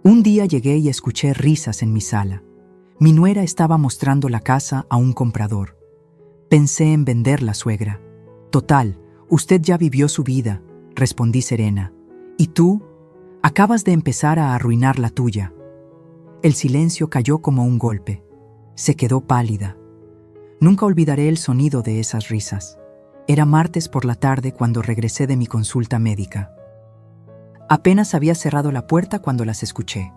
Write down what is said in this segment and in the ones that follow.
Un día llegué y escuché risas en mi sala. Mi nuera estaba mostrando la casa a un comprador. Pensé en venderla, suegra. Total, usted ya vivió su vida, respondí serena. ¿Y tú? Acabas de empezar a arruinar la tuya. El silencio cayó como un golpe. Se quedó pálida. Nunca olvidaré el sonido de esas risas. Era martes por la tarde cuando regresé de mi consulta médica. Apenas había cerrado la puerta cuando las escuché.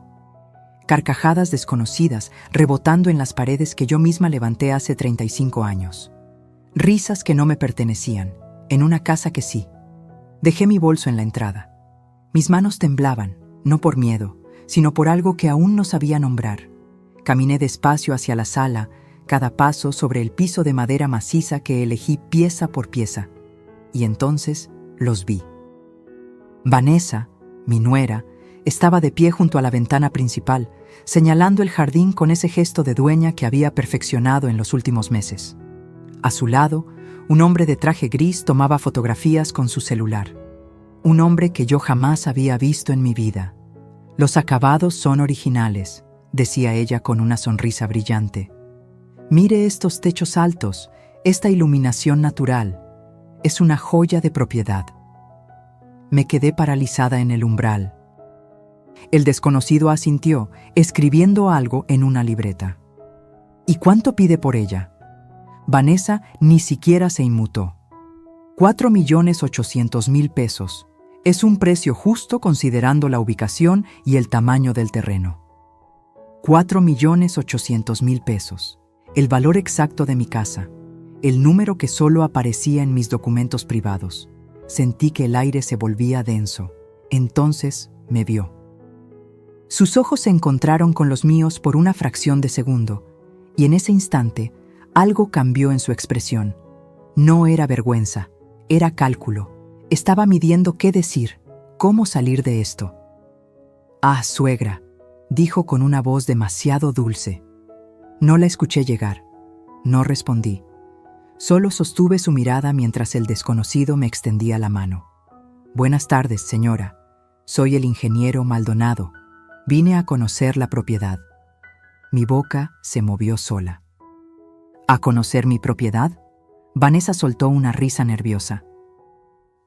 Carcajadas desconocidas rebotando en las paredes que yo misma levanté hace 35 años. Risas que no me pertenecían, en una casa que sí. Dejé mi bolso en la entrada. Mis manos temblaban, no por miedo, sino por algo que aún no sabía nombrar. Caminé despacio hacia la sala, cada paso sobre el piso de madera maciza que elegí pieza por pieza. Y entonces los vi. Vanessa, mi nuera, estaba de pie junto a la ventana principal, señalando el jardín con ese gesto de dueña que había perfeccionado en los últimos meses. A su lado, un hombre de traje gris tomaba fotografías con su celular. Un hombre que yo jamás había visto en mi vida. Los acabados son originales, decía ella con una sonrisa brillante. Mire estos techos altos, esta iluminación natural. Es una joya de propiedad. Me quedé paralizada en el umbral. El desconocido asintió, escribiendo algo en una libreta. ¿Y cuánto pide por ella? Vanessa ni siquiera se inmutó. 4.800.000 pesos. Es un precio justo considerando la ubicación y el tamaño del terreno. 4.800.000 pesos. El valor exacto de mi casa. El número que solo aparecía en mis documentos privados. Sentí que el aire se volvía denso. Entonces me vio. Sus ojos se encontraron con los míos por una fracción de segundo, y en ese instante algo cambió en su expresión. No era vergüenza, era cálculo. Estaba midiendo qué decir, cómo salir de esto. «Ah, suegra», dijo con una voz demasiado dulce. No la escuché llegar. No respondí. Solo sostuve su mirada mientras el desconocido me extendía la mano. «Buenas tardes, señora. Soy el ingeniero Maldonado. Vine a conocer la propiedad». Mi boca se movió sola. ¿A conocer mi propiedad? Vanessa soltó una risa nerviosa.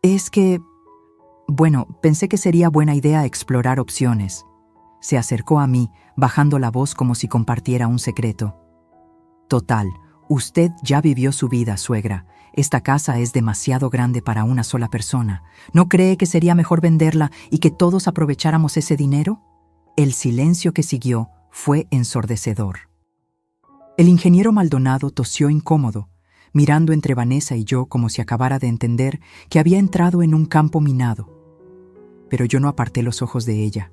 Es que... Bueno, pensé que sería buena idea explorar opciones. Se acercó a mí, bajando la voz como si compartiera un secreto. Total, usted ya vivió su vida, suegra. Esta casa es demasiado grande para una sola persona. ¿No cree que sería mejor venderla y que todos aprovecháramos ese dinero? El silencio que siguió fue ensordecedor. El ingeniero Maldonado tosió incómodo, mirando entre Vanessa y yo como si acabara de entender que había entrado en un campo minado. Pero yo no aparté los ojos de ella,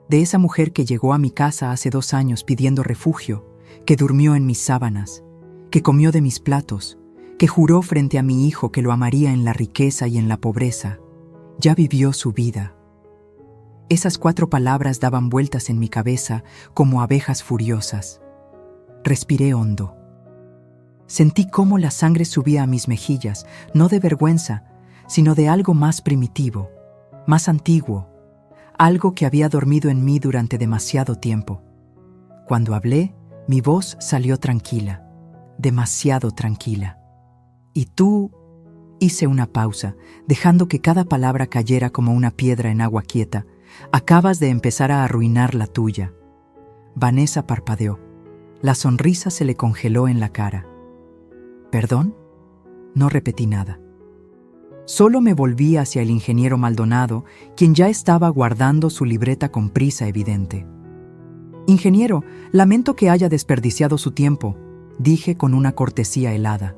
de esa mujer que llegó a mi casa hace 2 años pidiendo refugio, que durmió en mis sábanas, que comió de mis platos, que juró frente a mi hijo que lo amaría en la riqueza y en la pobreza. Ya vivió su vida. Esas 4 palabras daban vueltas en mi cabeza como abejas furiosas. Respiré hondo. Sentí cómo la sangre subía a mis mejillas, no de vergüenza, sino de algo más primitivo, más antiguo, algo que había dormido en mí durante demasiado tiempo. Cuando hablé, mi voz salió tranquila, demasiado tranquila. «¿Y tú?» Hice una pausa, dejando que cada palabra cayera como una piedra en agua quieta. «Acabas de empezar a arruinar la tuya». Vanessa parpadeó. La sonrisa se le congeló en la cara. ¿Perdón? No repetí nada. Solo me volví hacia el ingeniero Maldonado, quien ya estaba guardando su libreta con prisa evidente. «Ingeniero, lamento que haya desperdiciado su tiempo», dije con una cortesía helada.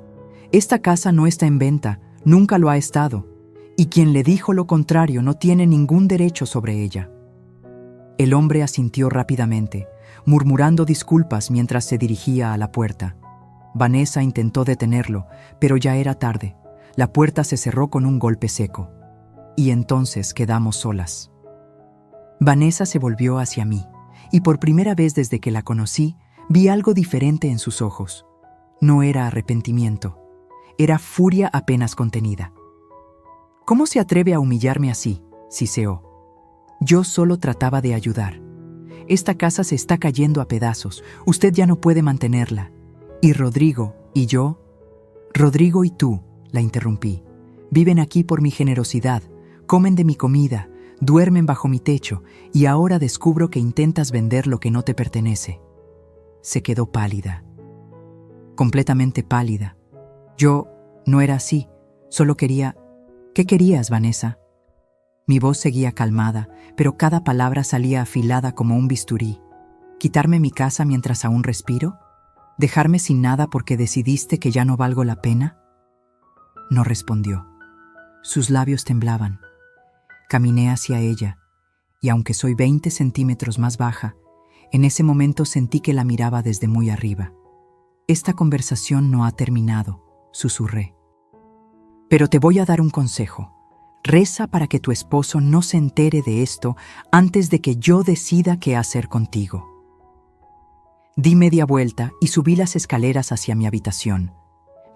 «Esta casa no está en venta, nunca lo ha estado, y quien le dijo lo contrario no tiene ningún derecho sobre ella». El hombre asintió rápidamente, murmurando disculpas mientras se dirigía a la puerta. Vanessa intentó detenerlo, pero ya era tarde. La puerta se cerró con un golpe seco. Y entonces quedamos solas. Vanessa se volvió hacia mí, y por primera vez desde que la conocí, vi algo diferente en sus ojos. No era arrepentimiento, era furia apenas contenida. «¿Cómo se atreve a humillarme así?», siseó. Yo solo trataba de ayudar. Esta casa se está cayendo a pedazos. Usted ya no puede mantenerla. Y Rodrigo y yo... Rodrigo y tú, la interrumpí. Viven aquí por mi generosidad, comen de mi comida, duermen bajo mi techo, y ahora descubro que intentas vender lo que no te pertenece. Se quedó pálida. Completamente pálida. Yo no era así, solo quería... ¿Qué querías, Vanessa? Mi voz seguía calmada, pero cada palabra salía afilada como un bisturí. ¿Quitarme mi casa mientras aún respiro? ¿Dejarme sin nada porque decidiste que ya no valgo la pena? No respondió. Sus labios temblaban. Caminé hacia ella, y aunque soy 20 centímetros más baja, en ese momento sentí que la miraba desde muy arriba. Esta conversación no ha terminado, susurré. Pero te voy a dar un consejo. Reza para que tu esposo no se entere de esto antes de que yo decida qué hacer contigo. Di media vuelta y subí las escaleras hacia mi habitación.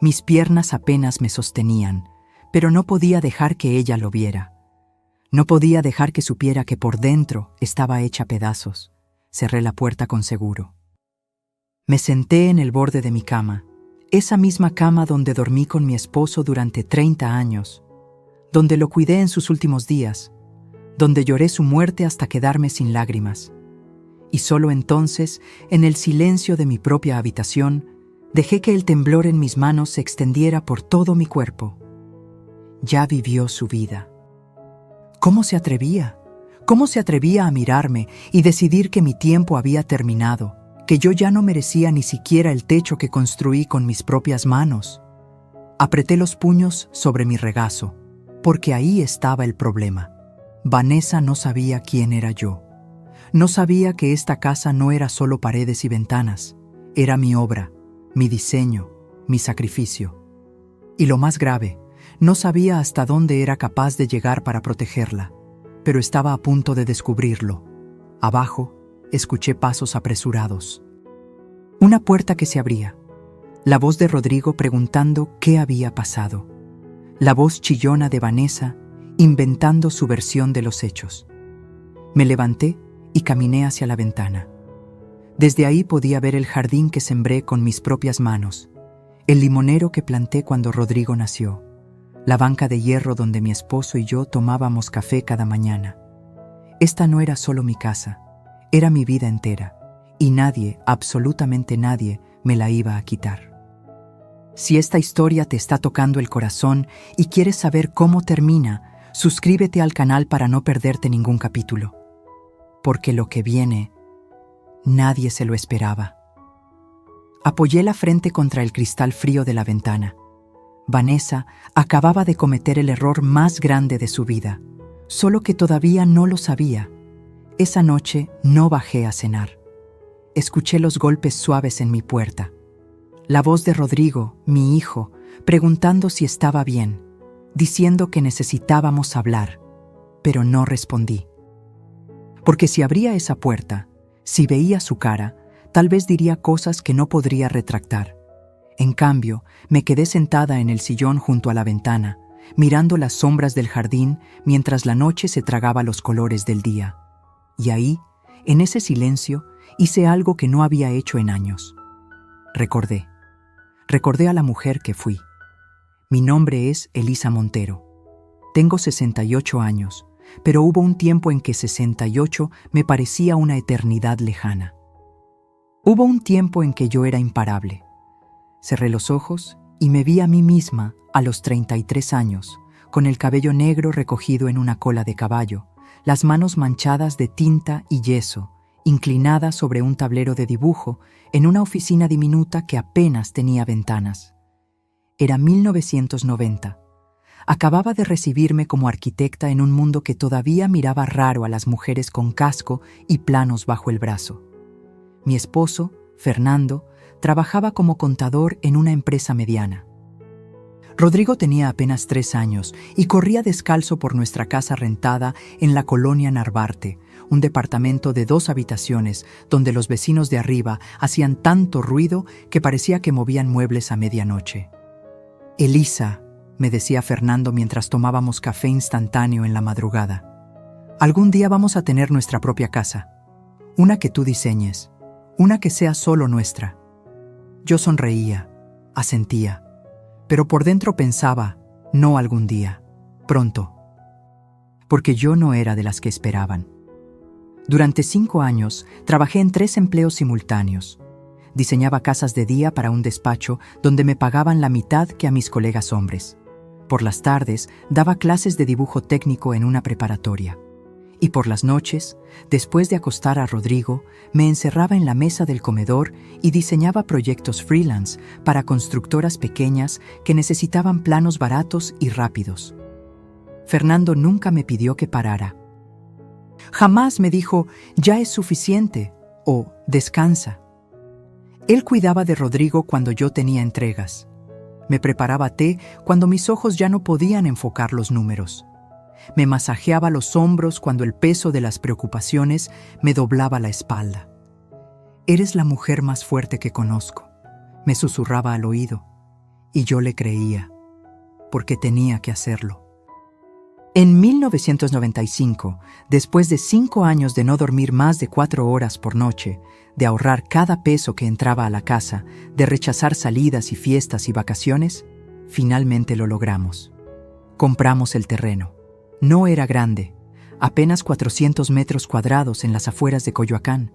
Mis piernas apenas me sostenían, pero no podía dejar que ella lo viera. No podía dejar que supiera que por dentro estaba hecha pedazos. Cerré la puerta con seguro. Me senté en el borde de mi cama, esa misma cama donde dormí con mi esposo durante 30 años, donde lo cuidé en sus últimos días, donde lloré su muerte hasta quedarme sin lágrimas. Y solo entonces, en el silencio de mi propia habitación, dejé que el temblor en mis manos se extendiera por todo mi cuerpo. Ya vivió su vida. ¿Cómo se atrevía? ¿Cómo se atrevía a mirarme y decidir que mi tiempo había terminado, que yo ya no merecía ni siquiera el techo que construí con mis propias manos? Apreté los puños sobre mi regazo, porque ahí estaba el problema. Vanessa no sabía quién era yo. No sabía que esta casa no era solo paredes y ventanas, era mi obra, mi diseño, mi sacrificio. Y lo más grave, no sabía hasta dónde era capaz de llegar para protegerla, pero estaba a punto de descubrirlo. Abajo, escuché pasos apresurados. Una puerta que se abría. La voz de Rodrigo preguntando qué había pasado. La voz chillona de Vanessa inventando su versión de los hechos. Me levanté y caminé hacia la ventana. Desde ahí podía ver el jardín que sembré con mis propias manos, el limonero que planté cuando Rodrigo nació, la banca de hierro donde mi esposo y yo tomábamos café cada mañana. Esta no era solo mi casa, era mi vida entera, y nadie, absolutamente nadie, me la iba a quitar. Si esta historia te está tocando el corazón y quieres saber cómo termina, suscríbete al canal para no perderte ningún capítulo. Porque lo que viene, nadie se lo esperaba. Apoyé la frente contra el cristal frío de la ventana. Vanessa acababa de cometer el error más grande de su vida, solo que todavía no lo sabía. Esa noche no bajé a cenar. Escuché los golpes suaves en mi puerta. La voz de Rodrigo, mi hijo, preguntando si estaba bien, diciendo que necesitábamos hablar, pero no respondí. Porque si abría esa puerta, si veía su cara, tal vez diría cosas que no podría retractar. En cambio, me quedé sentada en el sillón junto a la ventana, mirando las sombras del jardín mientras la noche se tragaba los colores del día. Y ahí, en ese silencio, hice algo que no había hecho en años. Recordé a la mujer que fui. Mi nombre es Elisa Montero. Tengo 68 años, pero hubo un tiempo en que 68 me parecía una eternidad lejana. Hubo un tiempo en que yo era imparable. Cerré los ojos y me vi a mí misma a los 33 años, con el cabello negro recogido en una cola de caballo, las manos manchadas de tinta y yeso, inclinada sobre un tablero de dibujo en una oficina diminuta que apenas tenía ventanas. Era 1990. Acababa de recibirme como arquitecta en un mundo que todavía miraba raro a las mujeres con casco y planos bajo el brazo. Mi esposo, Fernando, trabajaba como contador en una empresa mediana. Rodrigo tenía apenas 3 años y corría descalzo por nuestra casa rentada en la colonia Narvarte, un departamento de 2 habitaciones donde los vecinos de arriba hacían tanto ruido que parecía que movían muebles a medianoche. «Elisa», me decía Fernando mientras tomábamos café instantáneo en la madrugada, «algún día vamos a tener nuestra propia casa. Una que tú diseñes, una que sea solo nuestra. Yo sonreía, asentía, pero por dentro pensaba, no algún día, pronto. Porque yo no era de las que esperaban. Durante 5 años trabajé en 3 empleos simultáneos. Diseñaba casas de día para un despacho donde me pagaban la mitad que a mis colegas hombres. Por las tardes daba clases de dibujo técnico en una preparatoria. Y por las noches, después de acostar a Rodrigo, me encerraba en la mesa del comedor y diseñaba proyectos freelance para constructoras pequeñas que necesitaban planos baratos y rápidos. Fernando nunca me pidió que parara. Jamás me dijo, ya es suficiente, o descansa. Él cuidaba de Rodrigo cuando yo tenía entregas. Me preparaba té cuando mis ojos ya no podían enfocar los números. Me masajeaba los hombros cuando el peso de las preocupaciones me doblaba la espalda. Eres la mujer más fuerte que conozco, me susurraba al oído, y yo le creía, porque tenía que hacerlo. En 1995, después de 5 años de no dormir más de 4 horas por noche, de ahorrar cada peso que entraba a la casa, de rechazar salidas y fiestas y vacaciones, finalmente lo logramos. Compramos el terreno. No era grande, apenas 400 metros cuadrados en las afueras de Coyoacán,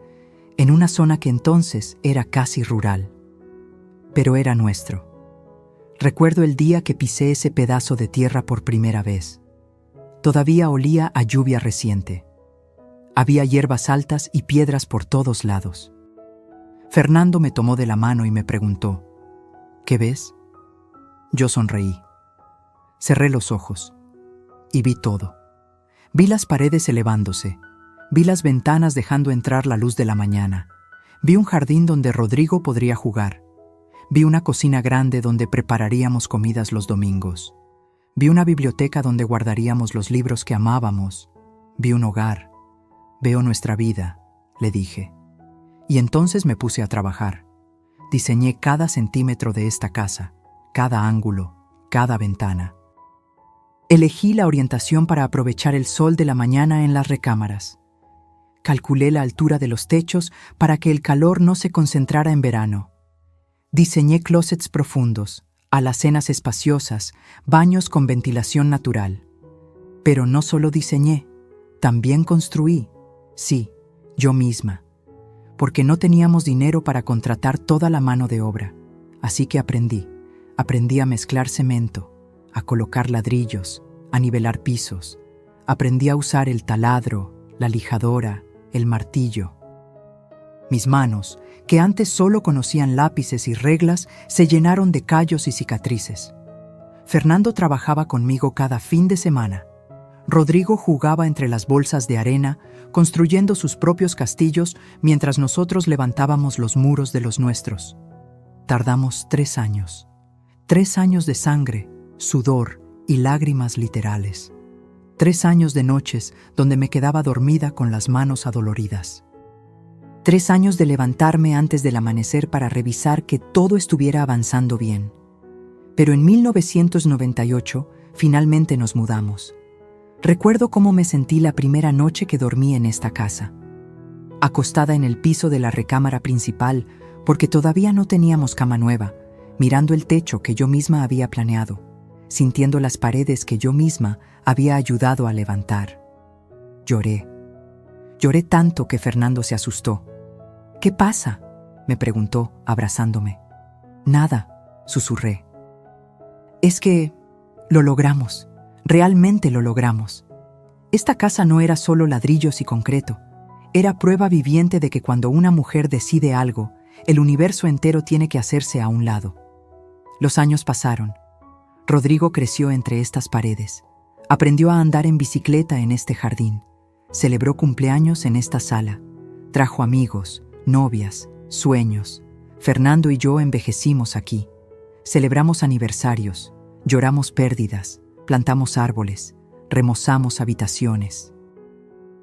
en una zona que entonces era casi rural. Pero era nuestro. Recuerdo el día que pisé ese pedazo de tierra por primera vez. Todavía olía a lluvia reciente. Había hierbas altas y piedras por todos lados. Fernando me tomó de la mano y me preguntó, ¿qué ves? Yo sonreí. Cerré los ojos y vi todo. Vi las paredes elevándose, vi las ventanas dejando entrar la luz de la mañana, vi un jardín donde Rodrigo podría jugar, vi una cocina grande donde prepararíamos comidas los domingos, vi una biblioteca donde guardaríamos los libros que amábamos, vi un hogar. Veo nuestra vida, le dije. Y entonces me puse a trabajar. Diseñé cada centímetro de esta casa, cada ángulo, cada ventana. Elegí la orientación para aprovechar el sol de la mañana en las recámaras. Calculé la altura de los techos para que el calor no se concentrara en verano. Diseñé closets profundos, alacenas espaciosas, baños con ventilación natural. Pero no solo diseñé, también construí. Sí, yo misma. Porque no teníamos dinero para contratar toda la mano de obra. Así que aprendí a mezclar cemento, a colocar ladrillos, a nivelar pisos. Aprendí a usar el taladro, la lijadora, el martillo. Mis manos, que antes solo conocían lápices y reglas, se llenaron de callos y cicatrices. Fernando trabajaba conmigo cada fin de semana. Rodrigo jugaba entre las bolsas de arena, construyendo sus propios castillos mientras nosotros levantábamos los muros de los nuestros. Tardamos 3 años. 3 años de sangre, sudor y lágrimas literales. 3 años de noches donde me quedaba dormida con las manos adoloridas. 3 años de levantarme antes del amanecer para revisar que todo estuviera avanzando bien. Pero en 1998 finalmente nos mudamos. Recuerdo cómo me sentí la primera noche que dormí en esta casa. Acostada en el piso de la recámara principal, porque todavía no teníamos cama nueva, mirando el techo que yo misma había planeado, sintiendo las paredes que yo misma había ayudado a levantar. Lloré. Lloré tanto que Fernando se asustó. ¿Qué pasa?, me preguntó, abrazándome. Nada, susurré. Es que lo logramos. Realmente lo logramos. Esta casa no era solo ladrillos y concreto, era prueba viviente de que cuando una mujer decide algo, el universo entero tiene que hacerse a un lado. Los años pasaron. Rodrigo creció entre estas paredes, aprendió a andar en bicicleta en este jardín, celebró cumpleaños en esta sala, trajo amigos, novias, sueños. Fernando y yo envejecimos aquí, celebramos aniversarios, lloramos pérdidas, plantamos árboles, remozamos habitaciones.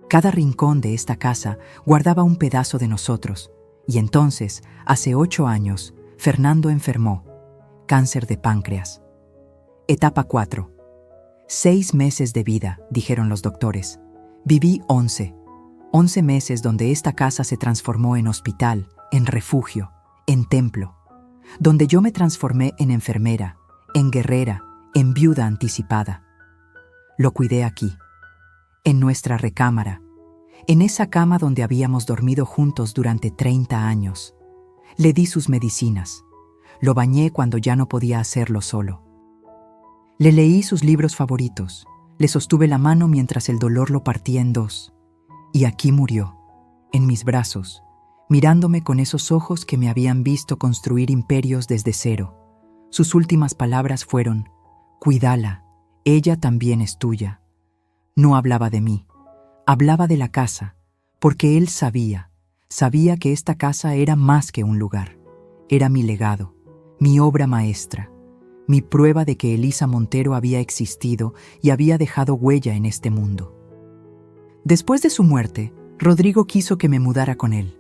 Cada rincón de esta casa guardaba un pedazo de nosotros, y entonces, hace 8 años, Fernando enfermó, cáncer de páncreas. Etapa 4. 6 meses de vida, dijeron los doctores. Viví 11. 11 meses donde esta casa se transformó en hospital, en refugio, en templo, donde yo me transformé en enfermera, en guerrera, en viuda anticipada. Lo cuidé aquí, en nuestra recámara, en esa cama donde habíamos dormido juntos durante 30 años. Le di sus medicinas. Lo bañé cuando ya no podía hacerlo solo. Le leí sus libros favoritos. Le sostuve la mano mientras el dolor lo partía en dos. Y aquí murió, en mis brazos, mirándome con esos ojos que me habían visto construir imperios desde cero. Sus últimas palabras fueron: «Cuídala, ella también es tuya». No hablaba de mí, hablaba de la casa, porque él sabía que esta casa era más que un lugar. Era mi legado, mi obra maestra, mi prueba de que Elisa Montero había existido y había dejado huella en este mundo. Después de su muerte, Rodrigo quiso que me mudara con él.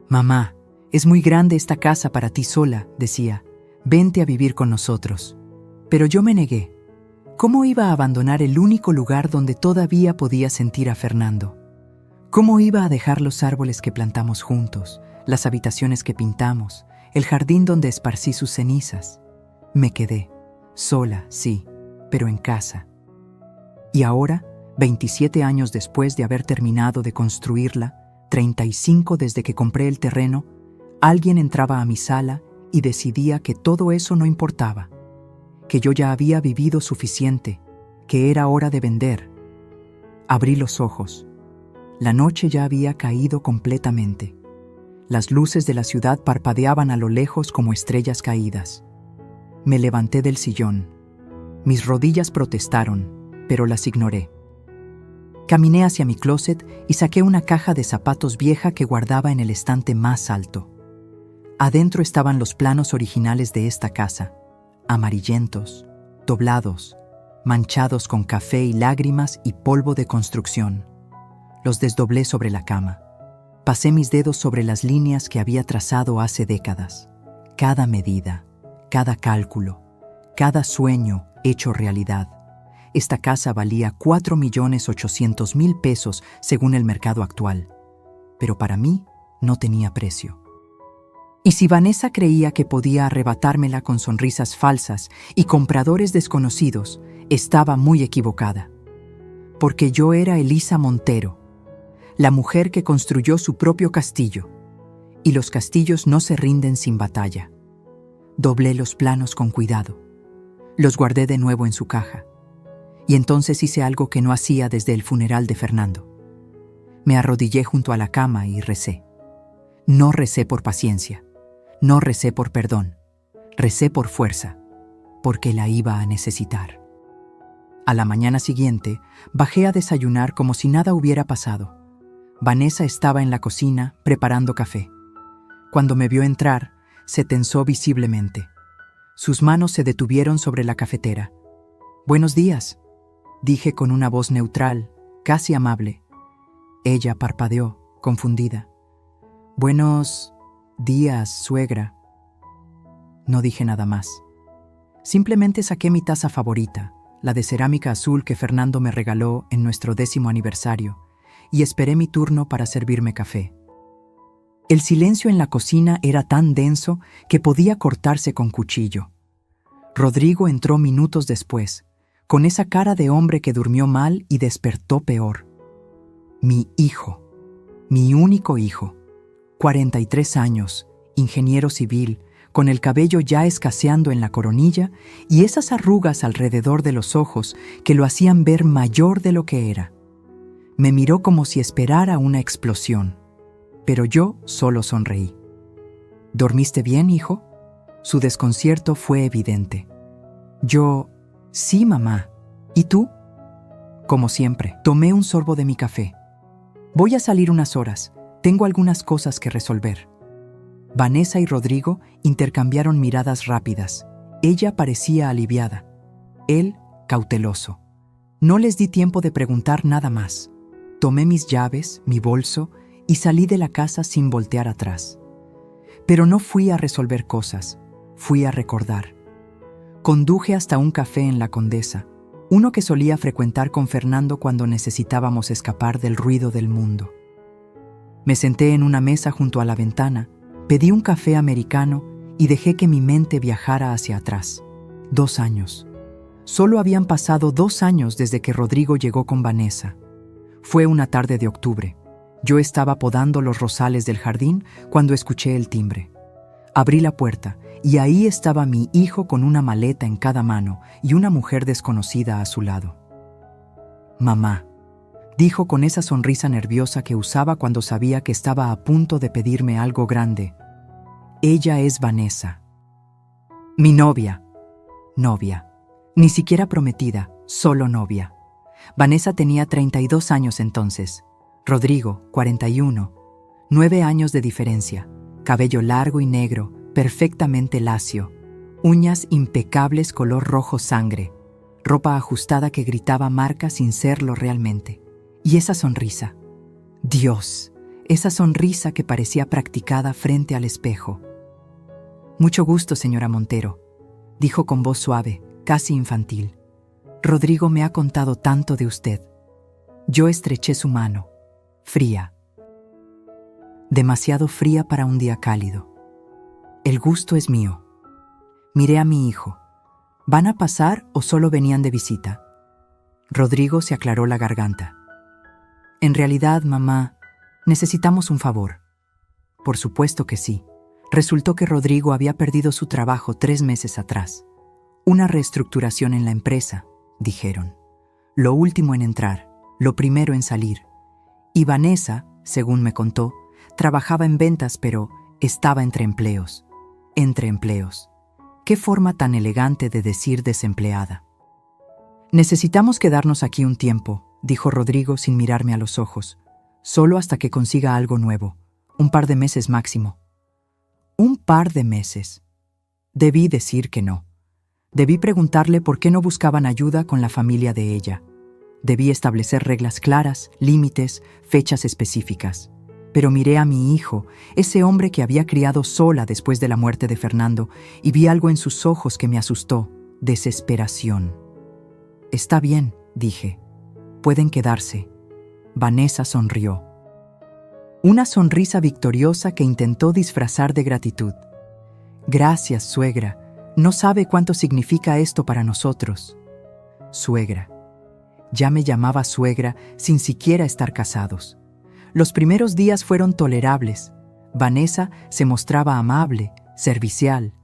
«Mamá, es muy grande esta casa para ti sola», decía. «Vente a vivir con nosotros». Pero yo me negué. ¿Cómo iba a abandonar el único lugar donde todavía podía sentir a Fernando? ¿Cómo iba a dejar los árboles que plantamos juntos, las habitaciones que pintamos, el jardín donde esparcí sus cenizas? Me quedé, sola, sí, pero en casa. Y ahora, 27 años después de haber terminado de construirla, 35 desde que compré el terreno, alguien entraba a mi sala y decidía que todo eso no importaba, que yo ya había vivido suficiente, que era hora de vender. Abrí los ojos. La noche ya había caído completamente. Las luces de la ciudad parpadeaban a lo lejos como estrellas caídas. Me levanté del sillón. Mis rodillas protestaron, pero las ignoré. Caminé hacia mi closet y saqué una caja de zapatos vieja que guardaba en el estante más alto. Adentro estaban los planos originales de esta casa, amarillentos, doblados, manchados con café y lágrimas y polvo de construcción. Los desdoblé sobre la cama. Pasé mis dedos sobre las líneas que había trazado hace décadas. Cada medida, cada cálculo, cada sueño hecho realidad. Esta casa valía 4.800.000 pesos según el mercado actual. Pero para mí no tenía precio. Y si Vanessa creía que podía arrebatármela con sonrisas falsas y compradores desconocidos, estaba muy equivocada. Porque yo era Elisa Montero, la mujer que construyó su propio castillo. Y los castillos no se rinden sin batalla. Doblé los planos con cuidado. Los guardé de nuevo en su caja. Y entonces hice algo que no hacía desde el funeral de Fernando. Me arrodillé junto a la cama y recé. No recé por paciencia, no recé por perdón, recé por fuerza, porque la iba a necesitar. A la mañana siguiente, bajé a desayunar como si nada hubiera pasado. Vanessa estaba en la cocina preparando café. Cuando me vio entrar, se tensó visiblemente. Sus manos se detuvieron sobre la cafetera. «Buenos días», dije con una voz neutral, casi amable. Ella parpadeó, confundida. «Buenos días, suegra». No dije nada más. Simplemente saqué mi taza favorita, la de cerámica azul que Fernando me regaló en nuestro 10º aniversario, y esperé mi turno para servirme café. El silencio en la cocina era tan denso que podía cortarse con cuchillo. Rodrigo entró minutos después, con esa cara de hombre que durmió mal y despertó peor. Mi hijo, mi único hijo, 43 años, ingeniero civil, con el cabello ya escaseando en la coronilla y esas arrugas alrededor de los ojos que lo hacían ver mayor de lo que era. Me miró como si esperara una explosión, pero yo solo sonreí. «¿Dormiste bien, hijo?». Su desconcierto fue evidente. Yo: «Sí, mamá. ¿Y tú?». Como siempre, tomé un sorbo de mi café. «Voy a salir unas horas. Tengo algunas cosas que resolver». Vanessa y Rodrigo intercambiaron miradas rápidas. Ella parecía aliviada. Él, cauteloso. No les di tiempo de preguntar nada más. Tomé mis llaves, mi bolso, y salí de la casa sin voltear atrás. Pero no fui a resolver cosas, fui a recordar. Conduje hasta un café en La Condesa, Uno que solía frecuentar con Fernando cuando necesitábamos escapar del ruido del mundo. Me senté en una mesa junto a la ventana, pedí un café americano y dejé que mi mente viajara hacia atrás. 2 años. Solo habían pasado 2 años desde que Rodrigo llegó con Vanessa. Fue una tarde de octubre. Yo estaba podando los rosales del jardín cuando escuché el timbre. Abrí la puerta y ahí estaba mi hijo con una maleta en cada mano y una mujer desconocida a su lado. «Mamá», dijo con esa sonrisa nerviosa que usaba cuando sabía que estaba a punto de pedirme algo grande. «Ella es Vanessa. Mi novia». Novia. Ni siquiera prometida, solo novia. Vanessa tenía 32 años entonces. Rodrigo, 41. 9 años de diferencia. Cabello largo y negro, perfectamente lacio. Uñas impecables color rojo sangre. Ropa ajustada que gritaba marca sin serlo realmente. Y esa sonrisa. Dios, esa sonrisa que parecía practicada frente al espejo. «Mucho gusto, señora Montero», dijo con voz suave, casi infantil. «Rodrigo me ha contado tanto de usted». Yo estreché su mano, fría. Demasiado fría para un día cálido. «El gusto es mío». Miré a mi hijo. ¿Van a pasar o solo venían de visita? Rodrigo se aclaró la garganta. «En realidad, mamá, necesitamos un favor». Por supuesto que sí. Resultó que Rodrigo había perdido su trabajo 3 meses atrás. Una reestructuración en la empresa, dijeron. Lo último en entrar, lo primero en salir. Y Vanessa, según me contó, trabajaba en ventas, pero estaba entre empleos. Entre empleos. Qué forma tan elegante de decir desempleada. «Necesitamos quedarnos aquí un tiempo», dijo Rodrigo sin mirarme a los ojos. «Solo hasta que consiga algo nuevo. Un par de meses máximo». Un par de meses. Debí decir que no. Debí preguntarle por qué no buscaban ayuda con la familia de ella. Debí establecer reglas claras, límites, fechas específicas. Pero miré a mi hijo, ese hombre que había criado sola después de la muerte de Fernando, y vi algo en sus ojos que me asustó: desesperación. «Está bien», dije. «Pueden quedarse». Vanessa sonrió. Una sonrisa victoriosa que intentó disfrazar de gratitud. «Gracias, suegra. No sabe cuánto significa esto para nosotros». Suegra. Ya me llamaba suegra sin siquiera estar casados. Los primeros días fueron tolerables. Vanessa se mostraba amable, servicial.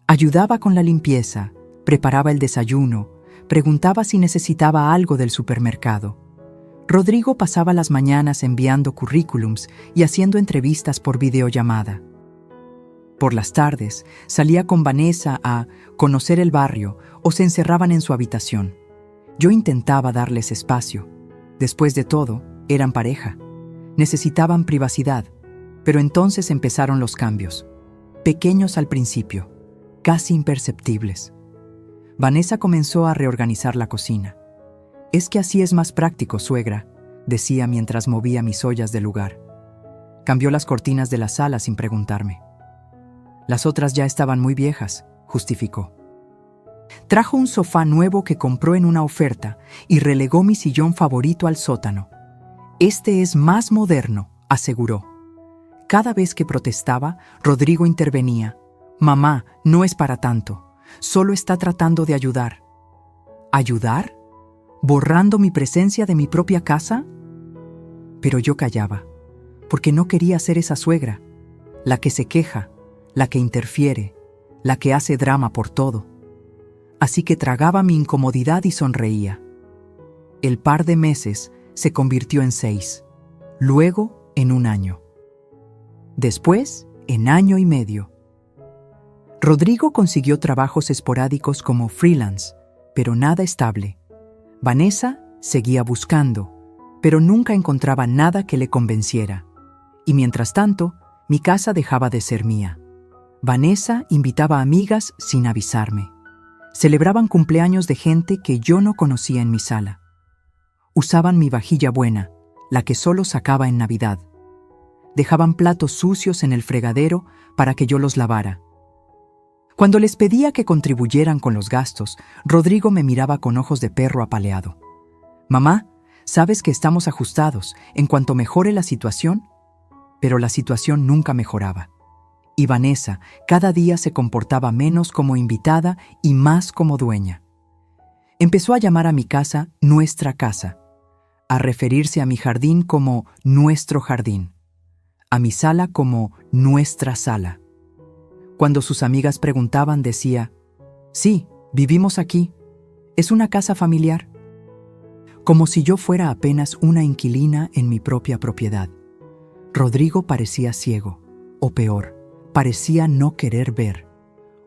Ayudaba con la limpieza, preparaba el desayuno, preguntaba si necesitaba algo del supermercado. Rodrigo pasaba las mañanas enviando currículums y haciendo entrevistas por videollamada. Por las tardes, salía con Vanessa a conocer el barrio o se encerraban en su habitación. Yo intentaba darles espacio. Después de todo, eran pareja. Necesitaban privacidad, pero entonces empezaron los cambios. Pequeños al principio, casi imperceptibles. Vanessa comenzó a reorganizar la cocina. «Es que así es más práctico, suegra», decía mientras movía mis ollas del lugar. Cambió las cortinas de la sala sin preguntarme. «Las otras ya estaban muy viejas», justificó. Trajo un sofá nuevo que compró en una oferta y relegó mi sillón favorito al sótano. «Este es más moderno», aseguró. Cada vez que protestaba, Rodrigo intervenía. «Mamá, no es para tanto. Solo está tratando de ayudar». ¿Ayudar? ¿Borrando mi presencia de mi propia casa? Pero yo callaba, porque no quería ser esa suegra, la que se queja, la que interfiere, la que hace drama por todo. Así que tragaba mi incomodidad y sonreía. El par de meses se convirtió en 6, luego en 1 año. Después, en 1 año y medio. Rodrigo consiguió trabajos esporádicos como freelance, pero nada estable. Vanessa seguía buscando, pero nunca encontraba nada que le convenciera. Y mientras tanto, mi casa dejaba de ser mía. Vanessa invitaba amigas sin avisarme. Celebraban cumpleaños de gente que yo no conocía en mi sala. Usaban mi vajilla buena, la que solo sacaba en Navidad. Dejaban platos sucios en el fregadero para que yo los lavara. Cuando les pedía que contribuyeran con los gastos, Rodrigo me miraba con ojos de perro apaleado. «Mamá, sabes que estamos ajustados en cuanto mejore la situación». Pero la situación nunca mejoraba. Y Vanessa cada día se comportaba menos como invitada y más como dueña. Empezó a llamar a mi casa nuestra casa, a referirse a mi jardín como nuestro jardín, a mi sala como nuestra sala. Cuando sus amigas preguntaban, decía: «Sí, vivimos aquí. Es una casa familiar». Como si yo fuera apenas una inquilina en mi propia propiedad. Rodrigo parecía ciego, o peor, parecía no querer ver.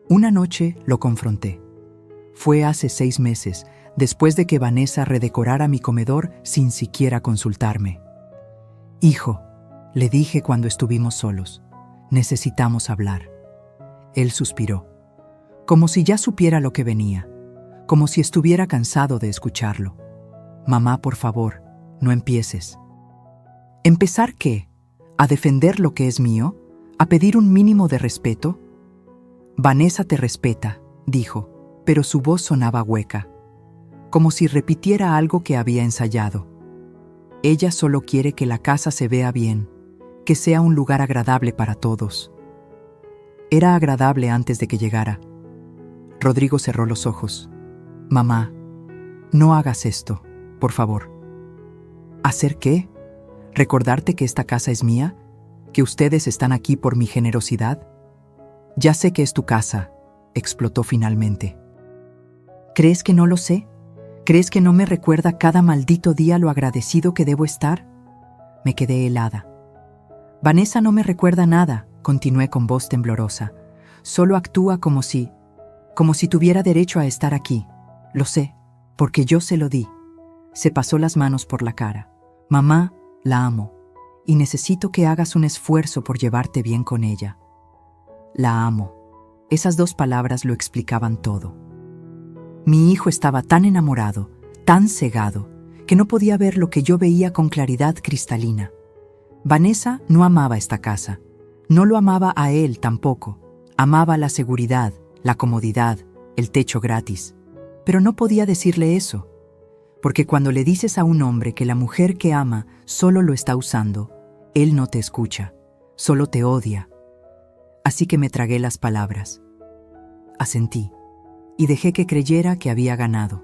Una noche lo confronté. Fue hace 6 meses, después de que Vanessa redecorara mi comedor sin siquiera consultarme. «Hijo», le dije cuando estuvimos solos, «necesitamos hablar». Él suspiró, como si ya supiera lo que venía, como si estuviera cansado de escucharlo. «Mamá, por favor, no empieces». ¿Empezar qué? ¿A defender lo que es mío? ¿A pedir un mínimo de respeto? «Vanessa te respeta», dijo, pero su voz sonaba hueca, como si repitiera algo que había ensayado. «Ella solo quiere que la casa se vea bien, que sea un lugar agradable para todos». Era agradable antes de que llegara. Rodrigo cerró los ojos. «Mamá, no hagas esto, por favor». ¿Hacer qué? ¿Recordarte que esta casa es mía? ¿Que ustedes están aquí por mi generosidad? «Ya sé que es tu casa», explotó finalmente. «¿Crees que no lo sé? ¿Crees que no me recuerda cada maldito día lo agradecido que debo estar?» Me quedé helada. «Vanessa no me recuerda nada», continué con voz temblorosa. «Solo actúa como si tuviera derecho a estar aquí. Lo sé, porque yo se lo di». Se pasó las manos por la cara. «Mamá, la amo, y necesito que hagas un esfuerzo por llevarte bien con ella». La amo. Esas 2 palabras lo explicaban todo. Mi hijo estaba tan enamorado, tan cegado, que no podía ver lo que yo veía con claridad cristalina. Vanessa no amaba esta casa. No lo amaba a él tampoco. Amaba la seguridad, la comodidad, el techo gratis. Pero no podía decirle eso. Porque cuando le dices a un hombre que la mujer que ama solo lo está usando, él no te escucha, solo te odia. Así que me tragué las palabras. Asentí y dejé que creyera que había ganado.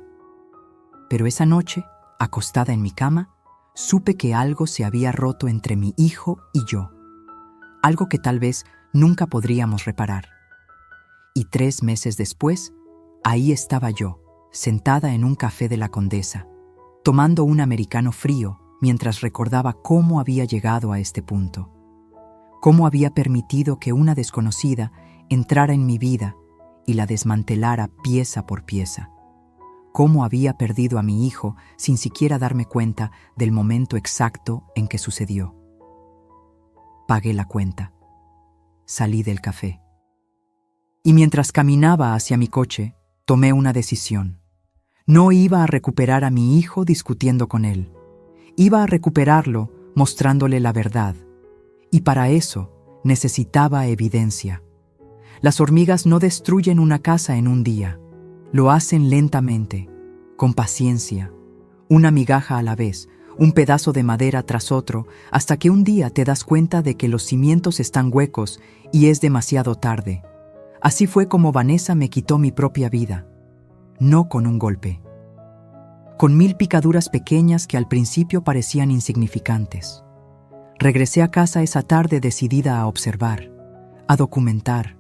Pero esa noche, acostada en mi cama, supe que algo se había roto entre mi hijo y yo. Algo que tal vez nunca podríamos reparar. Y 3 meses después, ahí estaba yo, sentada en un café de la Condesa, tomando un americano frío mientras recordaba cómo había llegado a este punto. Cómo había permitido que una desconocida entrara en mi vida y la desmantelara pieza por pieza. Cómo había perdido a mi hijo sin siquiera darme cuenta del momento exacto en que sucedió. Pagué la cuenta. Salí del café. Y mientras caminaba hacia mi coche, tomé una decisión. No iba a recuperar a mi hijo discutiendo con él. Iba a recuperarlo mostrándole la verdad. Y para eso necesitaba evidencia. Las hormigas no destruyen una casa en un día. Lo hacen lentamente, con paciencia, una migaja a la vez, un pedazo de madera tras otro, hasta que un día te das cuenta de que los cimientos están huecos y es demasiado tarde. Así fue como Vanessa me quitó mi propia vida. No con un golpe. Con 1000 picaduras pequeñas que al principio parecían insignificantes. Regresé a casa esa tarde decidida a observar, a documentar,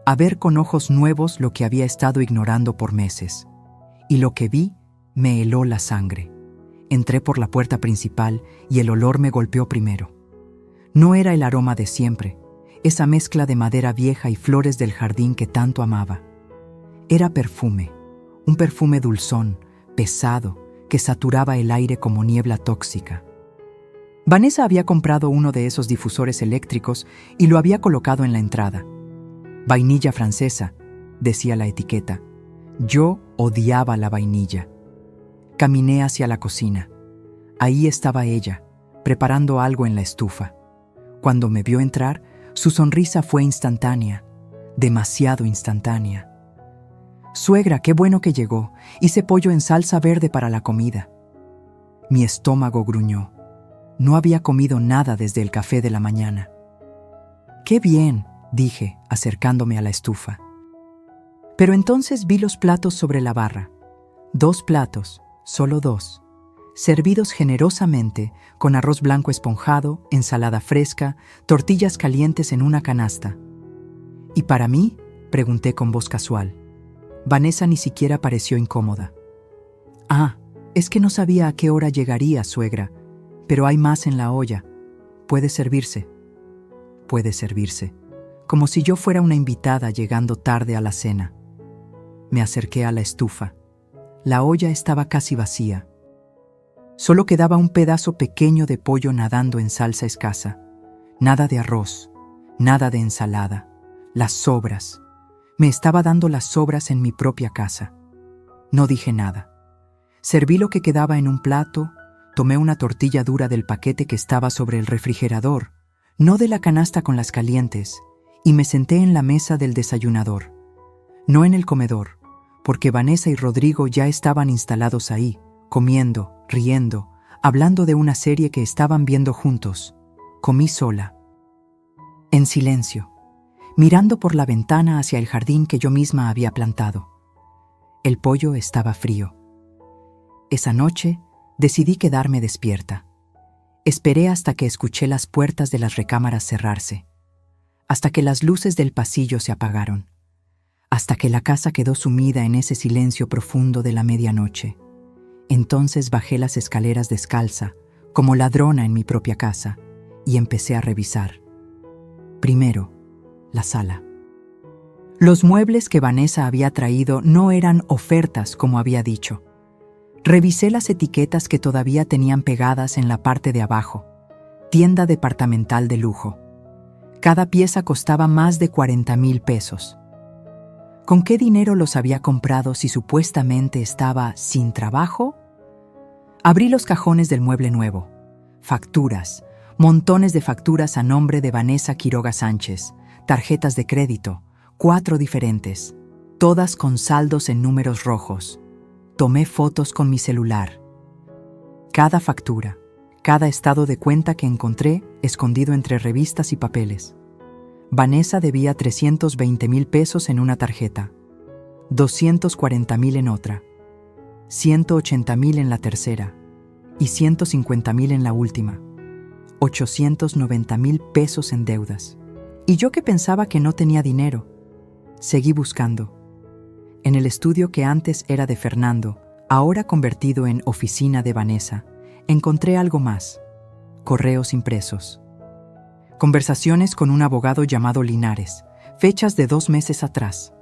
a ver con ojos nuevos lo que había estado ignorando por meses. Y lo que vi me heló la sangre. Entré por la puerta principal y el olor me golpeó primero. No era el aroma de siempre, esa mezcla de madera vieja y flores del jardín que tanto amaba. Era perfume, un perfume dulzón, pesado, que saturaba el aire como niebla tóxica. Vanessa había comprado uno de esos difusores eléctricos y lo había colocado en la entrada. Vainilla francesa, decía la etiqueta. Yo odiaba la vainilla. Caminé hacia la cocina. Ahí estaba ella, preparando algo en la estufa. Cuando me vio entrar, su sonrisa fue instantánea. demasiado instantánea. «Suegra, qué bueno que llegó. Hice pollo en salsa verde para la comida». Mi estómago gruñó. No había comido nada desde el café de la mañana. «Qué bien», dije, acercándome a la estufa. Pero entonces vi los platos sobre la barra. 2 platos, solo 2, servidos generosamente con arroz blanco esponjado, ensalada fresca, tortillas calientes en una canasta. «¿Y para mí?», pregunté con voz casual. Vanessa ni siquiera pareció incómoda. «Ah, es que no sabía a qué hora llegaría, suegra, pero hay más en la olla. Puede servirse». «Puede servirse», como si yo fuera una invitada llegando tarde a la cena. Me acerqué a la estufa. La olla estaba casi vacía. Solo quedaba un pedazo pequeño de pollo nadando en salsa escasa. Nada de arroz, nada de ensalada. Las sobras. Me estaba dando las sobras en mi propia casa. No dije nada. Serví lo que quedaba en un plato, tomé una tortilla dura del paquete que estaba sobre el refrigerador, no de la canasta con las calientes, y me senté en la mesa del desayunador. No en el comedor, porque Vanessa y Rodrigo ya estaban instalados ahí, comiendo, riendo, hablando de una serie que estaban viendo juntos. Comí sola. En silencio, mirando por la ventana hacia el jardín que yo misma había plantado. El pollo estaba frío. Esa noche decidí quedarme despierta. Esperé hasta que escuché las puertas de las recámaras cerrarse, hasta que las luces del pasillo se apagaron, hasta que la casa quedó sumida en ese silencio profundo de la medianoche. Entonces bajé las escaleras descalza, como ladrona en mi propia casa, y empecé a revisar. Primero, la sala. Los muebles que Vanessa había traído no eran ofertas como había dicho. Revisé las etiquetas que todavía tenían pegadas en la parte de abajo. Tienda departamental de lujo. Cada pieza costaba más de 40,000 pesos. ¿Con qué dinero los había comprado si supuestamente estaba sin trabajo? Abrí los cajones del mueble nuevo. Facturas, montones de facturas a nombre de Vanessa Quiroga Sánchez, tarjetas de crédito, 4 diferentes, todas con saldos en números rojos. Tomé fotos con mi celular. Cada factura, cada estado de cuenta que encontré escondido entre revistas y papeles. Vanessa debía 320,000 pesos en una tarjeta, 240,000 en otra, 180,000 en la tercera y 150,000 en la última. 890,000 pesos en deudas. Y yo que pensaba que no tenía dinero. Seguí buscando. En el estudio que antes era de Fernando, ahora convertido en oficina de Vanessa, encontré algo más. Correos impresos. Conversaciones con un abogado llamado Linares, fechas de 2 meses atrás.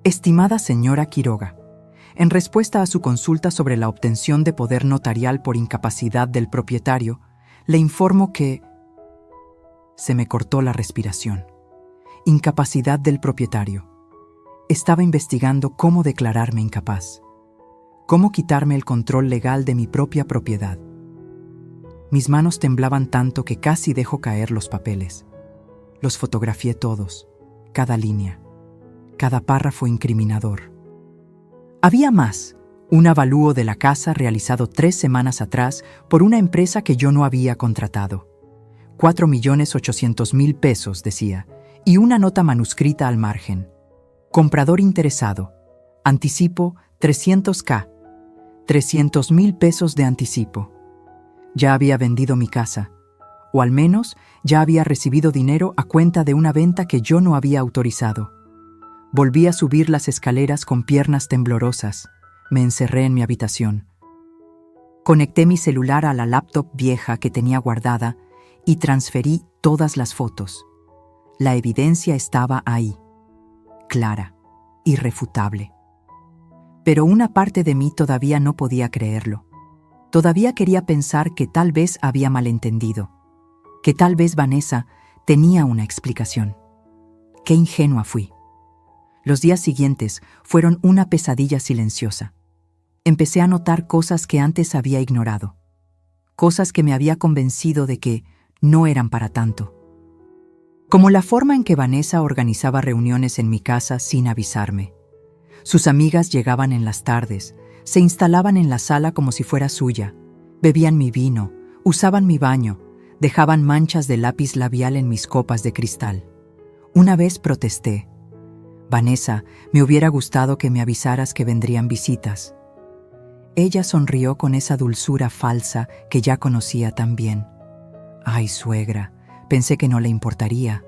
Estimada señora Quiroga, en respuesta a su consulta sobre la obtención de poder notarial por incapacidad del propietario, le informo que... Se me cortó la respiración. Incapacidad del propietario. Estaba investigando cómo declararme incapaz. Cómo quitarme el control legal de mi propia propiedad. Mis manos temblaban tanto que casi dejo caer los papeles. Los fotografié todos, cada línea, cada párrafo incriminador. Había más, un avalúo de la casa realizado 3 semanas atrás por una empresa que yo no había contratado. 4,800,000 pesos, decía, y una nota manuscrita al margen. Comprador interesado. Anticipo 300,000. 300,000 pesos de anticipo. Ya había vendido mi casa, o al menos ya había recibido dinero a cuenta de una venta que yo no había autorizado. Volví a subir las escaleras con piernas temblorosas. Me encerré en mi habitación. Conecté mi celular a la laptop vieja que tenía guardada y transferí todas las fotos. La evidencia estaba ahí, clara, irrefutable. Pero una parte de mí todavía no podía creerlo. Todavía quería pensar que tal vez había malentendido, que tal vez Vanessa tenía una explicación. Qué ingenua fui. Los días siguientes fueron una pesadilla silenciosa. Empecé a notar cosas que antes había ignorado, cosas que me había convencido de que no eran para tanto. como la forma en que Vanessa organizaba reuniones en mi casa sin avisarme. Sus amigas llegaban en las tardes, se instalaban en la sala como si fuera suya, bebían mi vino, usaban mi baño, dejaban manchas de lápiz labial en mis copas de cristal. Una vez protesté: «Vanessa, me hubiera gustado que me avisaras que vendrían visitas». Ella sonrió con esa dulzura falsa que ya conocía tan bien. «Ay, suegra, pensé que no le importaría.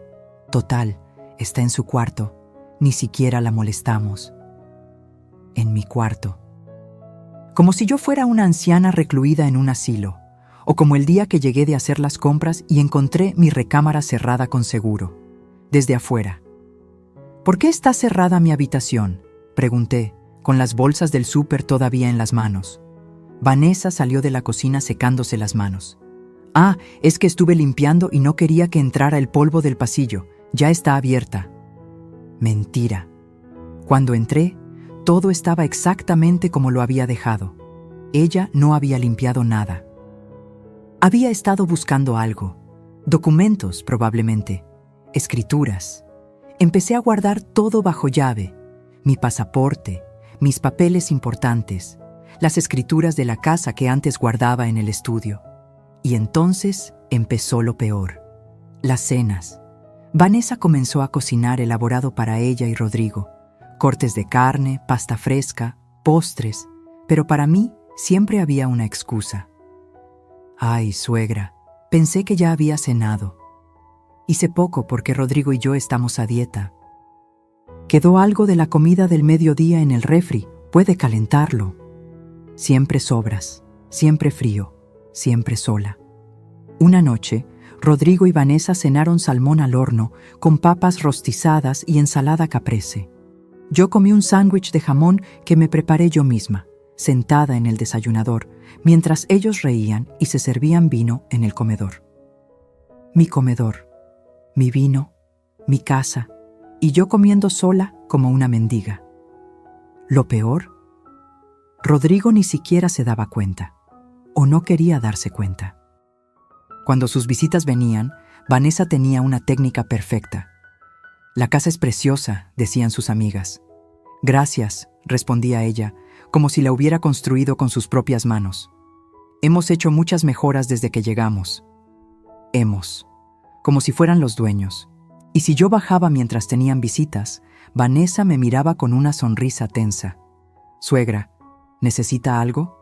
Total, está en su cuarto, ni siquiera la molestamos». En mi cuarto. Como si yo fuera una anciana recluida en un asilo, o como el día que llegué de hacer las compras y encontré mi recámara cerrada con seguro, desde afuera. «¿Por qué está cerrada mi habitación?», pregunté, con las bolsas del súper todavía en las manos. Vanessa salió de la cocina secándose las manos. «Ah, es que estuve limpiando y no quería que entrara el polvo del pasillo. Ya está abierta». Mentira. Cuando entré, todo estaba exactamente como lo había dejado. Ella no había limpiado nada. Había estado buscando algo. Documentos, probablemente. Escrituras. Empecé a guardar todo bajo llave. Mi pasaporte, mis papeles importantes, las escrituras de la casa que antes guardaba en el estudio. Y entonces empezó lo peor. Las cenas. Vanessa comenzó a cocinar elaborado para ella y Rodrigo. Cortes de carne, pasta fresca, postres, pero para mí siempre había una excusa. «Ay, suegra, pensé que ya había cenado. Hice poco porque Rodrigo y yo estamos a dieta. Quedó algo de la comida del mediodía en el refri, puede calentarlo». Siempre sobras, siempre frío, siempre sola. Una noche, Rodrigo y Vanessa cenaron salmón al horno con papas rostizadas y ensalada caprese. Yo comí un sándwich de jamón que me preparé yo misma, sentada en el desayunador, mientras ellos reían y se servían vino en el comedor. Mi comedor, mi vino, mi casa, y yo comiendo sola como una mendiga. Lo peor, Rodrigo ni siquiera se daba cuenta, o no quería darse cuenta. Cuando sus visitas venían, Vanessa tenía una técnica perfecta. «La casa es preciosa», decían sus amigas. «Gracias», respondía ella, como si la hubiera construido con sus propias manos. «Hemos hecho muchas mejoras desde que llegamos». Hemos, como si fueran los dueños. Y si yo bajaba mientras tenían visitas, Vanessa me miraba con una sonrisa tensa. «Suegra, ¿necesita algo?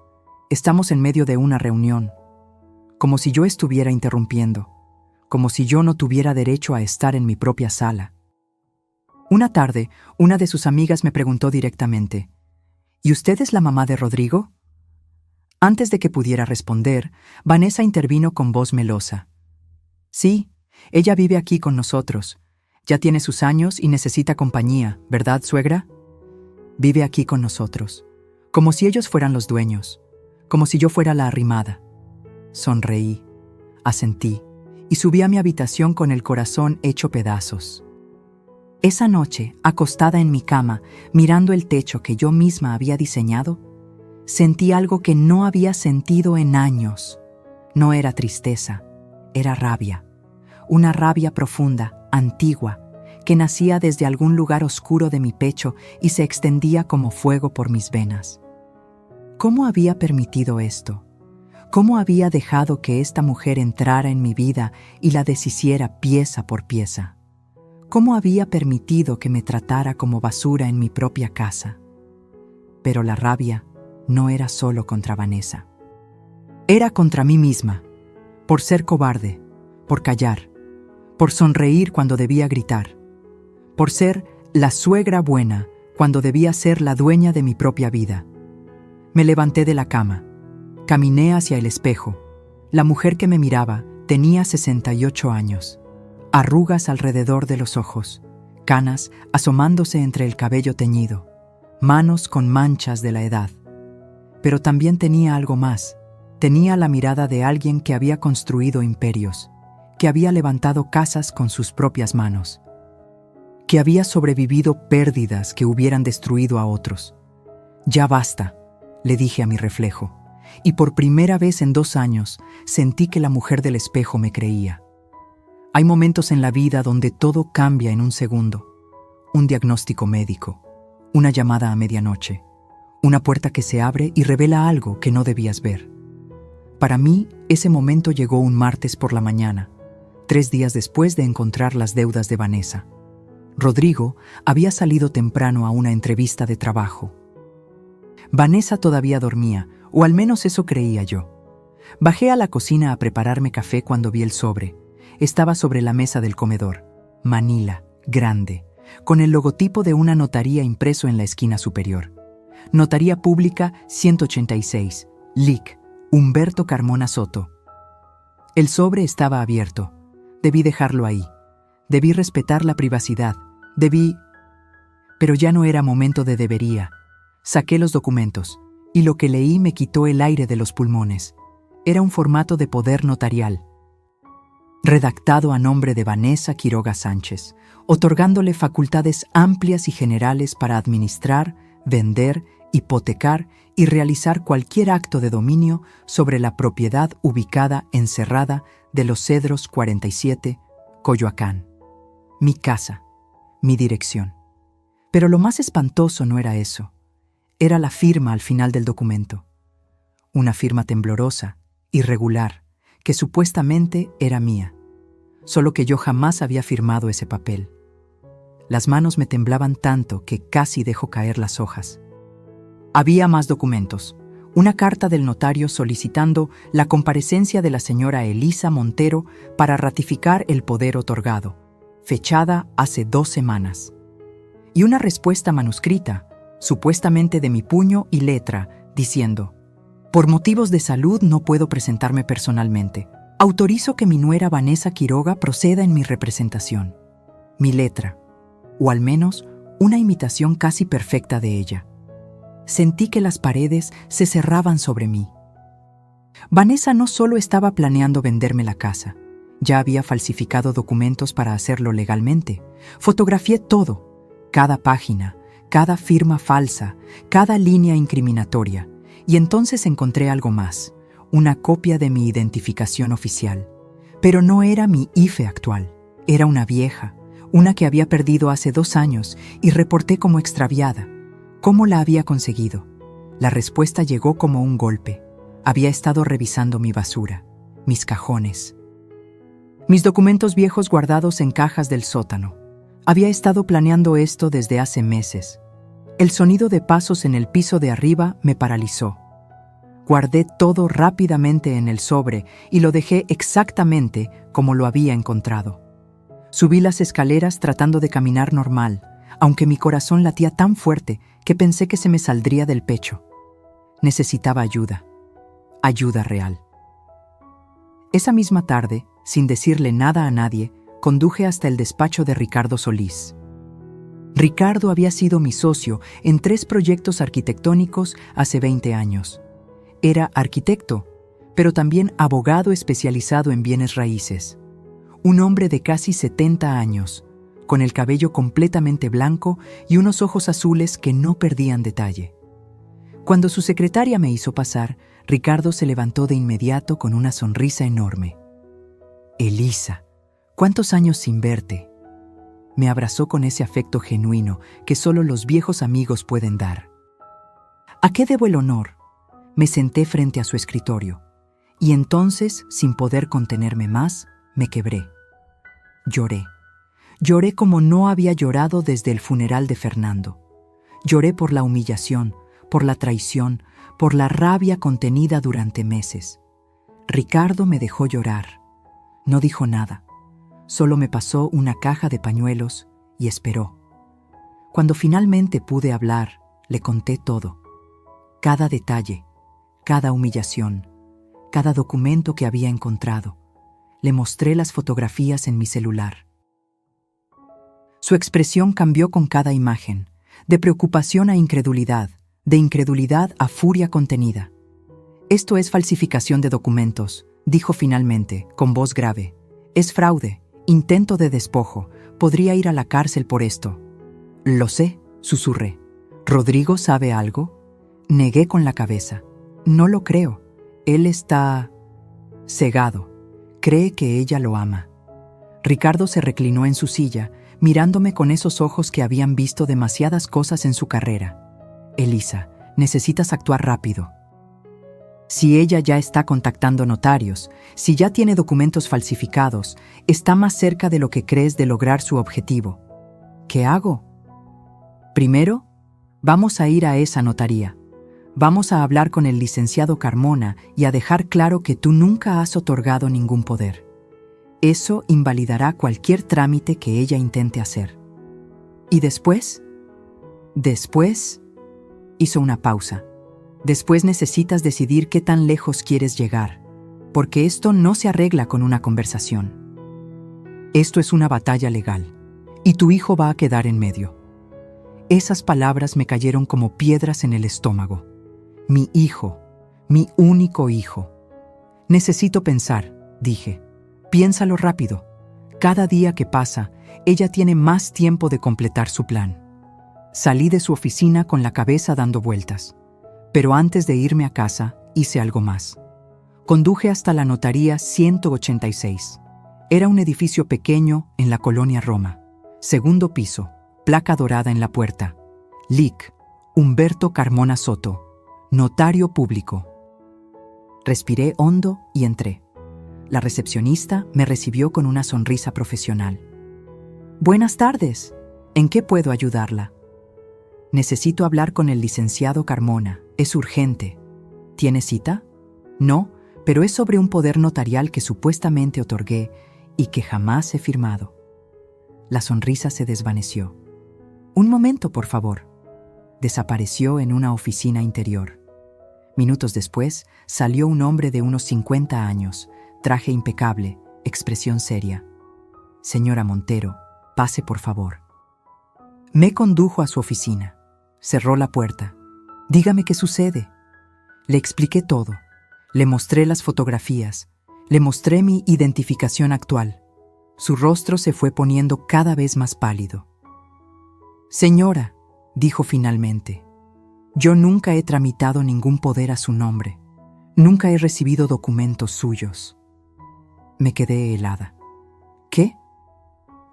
Estamos en medio de una reunión». Como si yo estuviera interrumpiendo, como si yo no tuviera derecho a estar en mi propia sala. Una tarde, una de sus amigas me preguntó directamente: «¿Y usted es la mamá de Rodrigo?». Antes de que pudiera responder, Vanessa intervino con voz melosa. «Sí, ella vive aquí con nosotros. Ya tiene sus años y necesita compañía, ¿verdad, suegra? Vive aquí con nosotros, como si ellos fueran los dueños, como si yo fuera la arrimada». Sonreí, asentí y subí a mi habitación con el corazón hecho pedazos. Esa noche, acostada en mi cama, mirando el techo que yo misma había diseñado, sentí algo que no había sentido en años. No era tristeza, era rabia. Una rabia profunda, antigua, que nacía desde algún lugar oscuro de mi pecho y se extendía como fuego por mis venas. ¿Cómo había permitido esto? ¿Cómo había dejado que esta mujer entrara en mi vida y la deshiciera pieza por pieza? ¿Cómo había permitido que me tratara como basura en mi propia casa? Pero la rabia no era solo contra Vanessa. Era contra mí misma, por ser cobarde, por callar, por sonreír cuando debía gritar, por ser la suegra buena cuando debía ser la dueña de mi propia vida. Me levanté de la cama, caminé hacia el espejo. La mujer que me miraba tenía 68 años. Arrugas alrededor de los ojos, canas asomándose entre el cabello teñido, manos con manchas de la edad. Pero también tenía algo más. Tenía la mirada de alguien que había construido imperios, que había levantado casas con sus propias manos, que había sobrevivido pérdidas que hubieran destruido a otros. «Ya basta», le dije a mi reflejo, y por primera vez en 2 años sentí que la mujer del espejo me creía. Hay momentos en la vida donde todo cambia en un segundo. Un diagnóstico médico, una llamada a medianoche, una puerta que se abre y revela algo que no debías ver. Para mí, ese momento llegó un martes por la mañana, 3 días después de encontrar las deudas de Vanessa. Rodrigo había salido temprano a una entrevista de trabajo. Vanessa todavía dormía, o al menos eso creía yo. Bajé a la cocina a prepararme café cuando vi el sobre. Estaba sobre la mesa del comedor, Manila, grande, con el logotipo de una notaría impreso en la esquina superior. Notaría Pública 186, Lic. Humberto Carmona Soto. El sobre estaba abierto. Debí dejarlo ahí. Debí respetar la privacidad. Pero ya no era momento de debería. Saqué los documentos, y lo que leí me quitó el aire de los pulmones. Era un formato de poder notarial, redactado a nombre de Vanessa Quiroga Sánchez, otorgándole facultades amplias y generales para administrar, vender, hipotecar y realizar cualquier acto de dominio sobre la propiedad ubicada en Cerrada de los Cedros 47, Coyoacán. Mi casa, mi dirección. Pero lo más espantoso no era eso. Era la firma al final del documento. Una firma temblorosa, irregular, que supuestamente era mía. Solo que yo jamás había firmado ese papel. Las manos me temblaban tanto que casi dejo caer las hojas. Había más documentos. Una carta del notario solicitando la comparecencia de la señora Elisa Montero para ratificar el poder otorgado, fechada hace 2 semanas. Y una respuesta manuscrita, supuestamente de mi puño y letra, diciendo: por motivos de salud no puedo presentarme personalmente. Autorizo que mi nuera Vanessa Quiroga proceda en mi representación. Mi letra, o al menos una imitación casi perfecta de ella. Sentí que las paredes se cerraban sobre mí. Vanessa no solo estaba planeando venderme la casa, ya había falsificado documentos para hacerlo legalmente. Fotografié todo, cada página, cada firma falsa, cada línea incriminatoria, y entonces encontré algo más, una copia de mi identificación oficial. Pero no era mi IFE actual, era una vieja, una que había perdido hace 2 años y reporté como extraviada. ¿Cómo la había conseguido? La respuesta llegó como un golpe. Había estado revisando mi basura, mis cajones, mis documentos viejos guardados en cajas del sótano. Había estado planeando esto desde hace meses. El sonido de pasos en el piso de arriba me paralizó. Guardé todo rápidamente en el sobre y lo dejé exactamente como lo había encontrado. Subí las escaleras tratando de caminar normal, aunque mi corazón latía tan fuerte que pensé que se me saldría del pecho. Necesitaba ayuda, ayuda real. Esa misma tarde, sin decirle nada a nadie, conduje hasta el despacho de Ricardo Solís. Ricardo había sido mi socio en 3 proyectos arquitectónicos hace 20 años. Era arquitecto, pero también abogado especializado en bienes raíces. Un hombre de casi 70 años, con el cabello completamente blanco y unos ojos azules que no perdían detalle. Cuando su secretaria me hizo pasar, Ricardo se levantó de inmediato con una sonrisa enorme. «Elisa, ¿cuántos años sin verte?» Me abrazó con ese afecto genuino que solo los viejos amigos pueden dar. ¿A qué debo el honor? Me senté frente a su escritorio, y entonces, sin poder contenerme más, me quebré. Lloré. Lloré como no había llorado desde el funeral de Fernando. Lloré por la humillación, por la traición, por la rabia contenida durante meses. Ricardo me dejó llorar. No dijo nada. Solo me pasó una caja de pañuelos y esperó. Cuando finalmente pude hablar, le conté todo. Cada detalle, cada humillación, cada documento que había encontrado. Le mostré las fotografías en mi celular. Su expresión cambió con cada imagen, de preocupación a incredulidad, de incredulidad a furia contenida. «Esto es falsificación de documentos», dijo finalmente, con voz grave. «Es fraude, intento de despojo, podría ir a la cárcel por esto». «Lo sé», susurré. «¿Rodrigo sabe algo?» Negué con la cabeza. «No lo creo. Él está cegado. Cree que ella lo ama». Ricardo se reclinó en su silla, mirándome con esos ojos que habían visto demasiadas cosas en su carrera. Elisa, necesitas actuar rápido. Si ella ya está contactando notarios, si ya tiene documentos falsificados, está más cerca de lo que crees de lograr su objetivo. ¿Qué hago? Primero, vamos a ir a esa notaría. Vamos a hablar con el licenciado Carmona y a dejar claro que tú nunca has otorgado ningún poder. Eso invalidará cualquier trámite que ella intente hacer. ¿Y después? Después, hizo una pausa. Después necesitas decidir qué tan lejos quieres llegar, porque esto no se arregla con una conversación. Esto es una batalla legal, y tu hijo va a quedar en medio. Esas palabras me cayeron como piedras en el estómago. Mi hijo, mi único hijo. Necesito pensar, dije. Piénsalo rápido. Cada día que pasa, ella tiene más tiempo de completar su plan. Salí de su oficina con la cabeza dando vueltas. Pero antes de irme a casa, hice algo más. Conduje hasta la notaría 186. Era un edificio pequeño en la colonia Roma. Segundo piso, placa dorada en la puerta. Lic. Humberto Carmona Soto, notario público. Respiré hondo y entré. La recepcionista me recibió con una sonrisa profesional. Buenas tardes. ¿En qué puedo ayudarla? Necesito hablar con el licenciado Carmona. Es urgente. ¿Tiene cita? No, pero es sobre un poder notarial que supuestamente otorgué y que jamás he firmado. La sonrisa se desvaneció. Un momento, por favor. Desapareció en una oficina interior. Minutos después, salió un hombre de unos 50 años, traje impecable, expresión seria. Señora Montero, pase por favor. Me condujo a su oficina. Cerró la puerta. Dígame qué sucede. Le expliqué todo. Le mostré las fotografías. Le mostré mi identificación actual. Su rostro se fue poniendo cada vez más pálido. Señora, dijo finalmente, yo nunca he tramitado ningún poder a su nombre. Nunca he recibido documentos suyos. Me quedé helada. ¿Qué?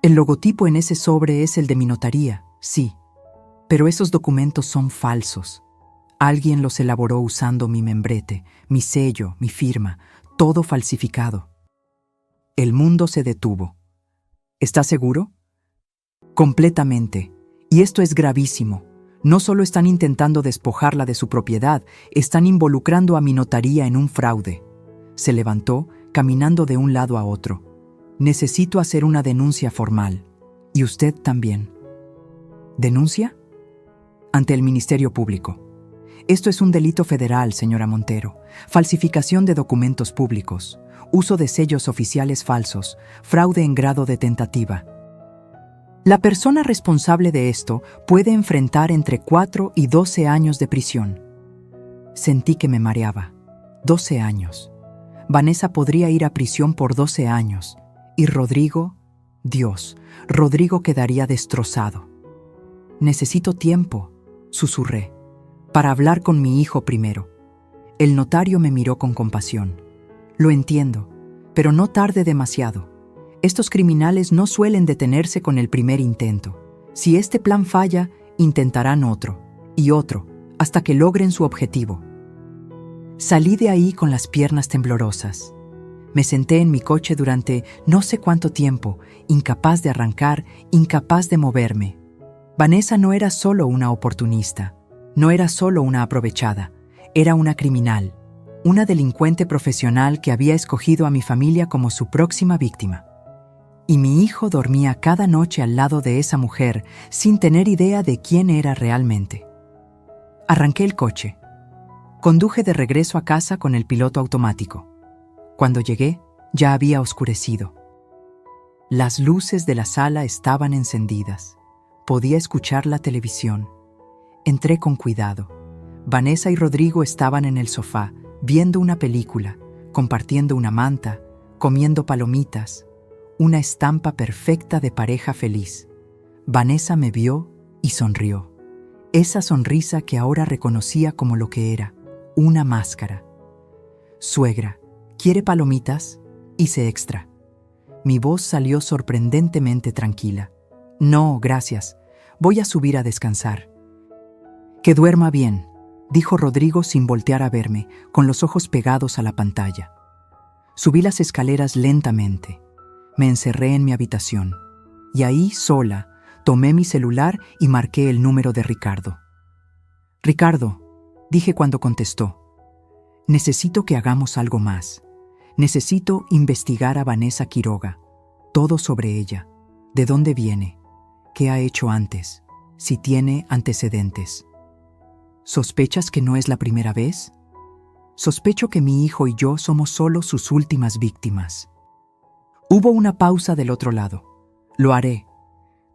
El logotipo en ese sobre es el de mi notaría, sí. Pero esos documentos son falsos. Alguien los elaboró usando mi membrete, mi sello, mi firma, todo falsificado. El mundo se detuvo. ¿Está seguro? Completamente. Y esto es gravísimo. No solo están intentando despojarla de su propiedad, están involucrando a mi notaría en un fraude. Se levantó, caminando de un lado a otro. Necesito hacer una denuncia formal. Y usted también. ¿Denuncia? Ante el Ministerio Público. Esto es un delito federal, señora Montero. Falsificación de documentos públicos, uso de sellos oficiales falsos, fraude en grado de tentativa. La persona responsable de esto puede enfrentar entre 4 y 12 años de prisión. Sentí que me mareaba. 12 años. Vanessa podría ir a prisión por 12 años. Y Rodrigo, Dios, Rodrigo quedaría destrozado. Necesito tiempo, susurré, para hablar con mi hijo primero. El notario me miró con compasión. Lo entiendo, pero no tarde demasiado. Estos criminales no suelen detenerse con el primer intento. Si este plan falla, intentarán otro, y otro, hasta que logren su objetivo. Salí de ahí con las piernas temblorosas. Me senté en mi coche durante no sé cuánto tiempo, incapaz de arrancar, incapaz de moverme. Vanessa no era solo una oportunista, no era solo una aprovechada, era una criminal, una delincuente profesional que había escogido a mi familia como su próxima víctima. Y mi hijo dormía cada noche al lado de esa mujer sin tener idea de quién era realmente. Arranqué el coche. Conduje de regreso a casa con el piloto automático. Cuando llegué, ya había oscurecido. Las luces de la sala estaban encendidas. Podía escuchar la televisión. Entré con cuidado. Vanessa y Rodrigo estaban en el sofá, viendo una película, compartiendo una manta, comiendo palomitas. Una estampa perfecta de pareja feliz. Vanessa me vio y sonrió. Esa sonrisa que ahora reconocía como lo que era, una máscara. Suegra, ¿quiere palomitas? Hice extra. Mi voz salió sorprendentemente tranquila. No, gracias. Voy a subir a descansar. Que duerma bien, dijo Rodrigo sin voltear a verme, con los ojos pegados a la pantalla. Subí las escaleras lentamente. Me encerré en mi habitación. Y ahí, sola, tomé mi celular y marqué el número de Ricardo. Ricardo, dije cuando contestó. Necesito que hagamos algo más. Necesito investigar a Vanessa Quiroga. Todo sobre ella. ¿De dónde viene? ¿Qué ha hecho antes? Si tiene antecedentes. ¿Sospechas que no es la primera vez? Sospecho que mi hijo y yo somos solo sus últimas víctimas. Hubo una pausa del otro lado. Lo haré.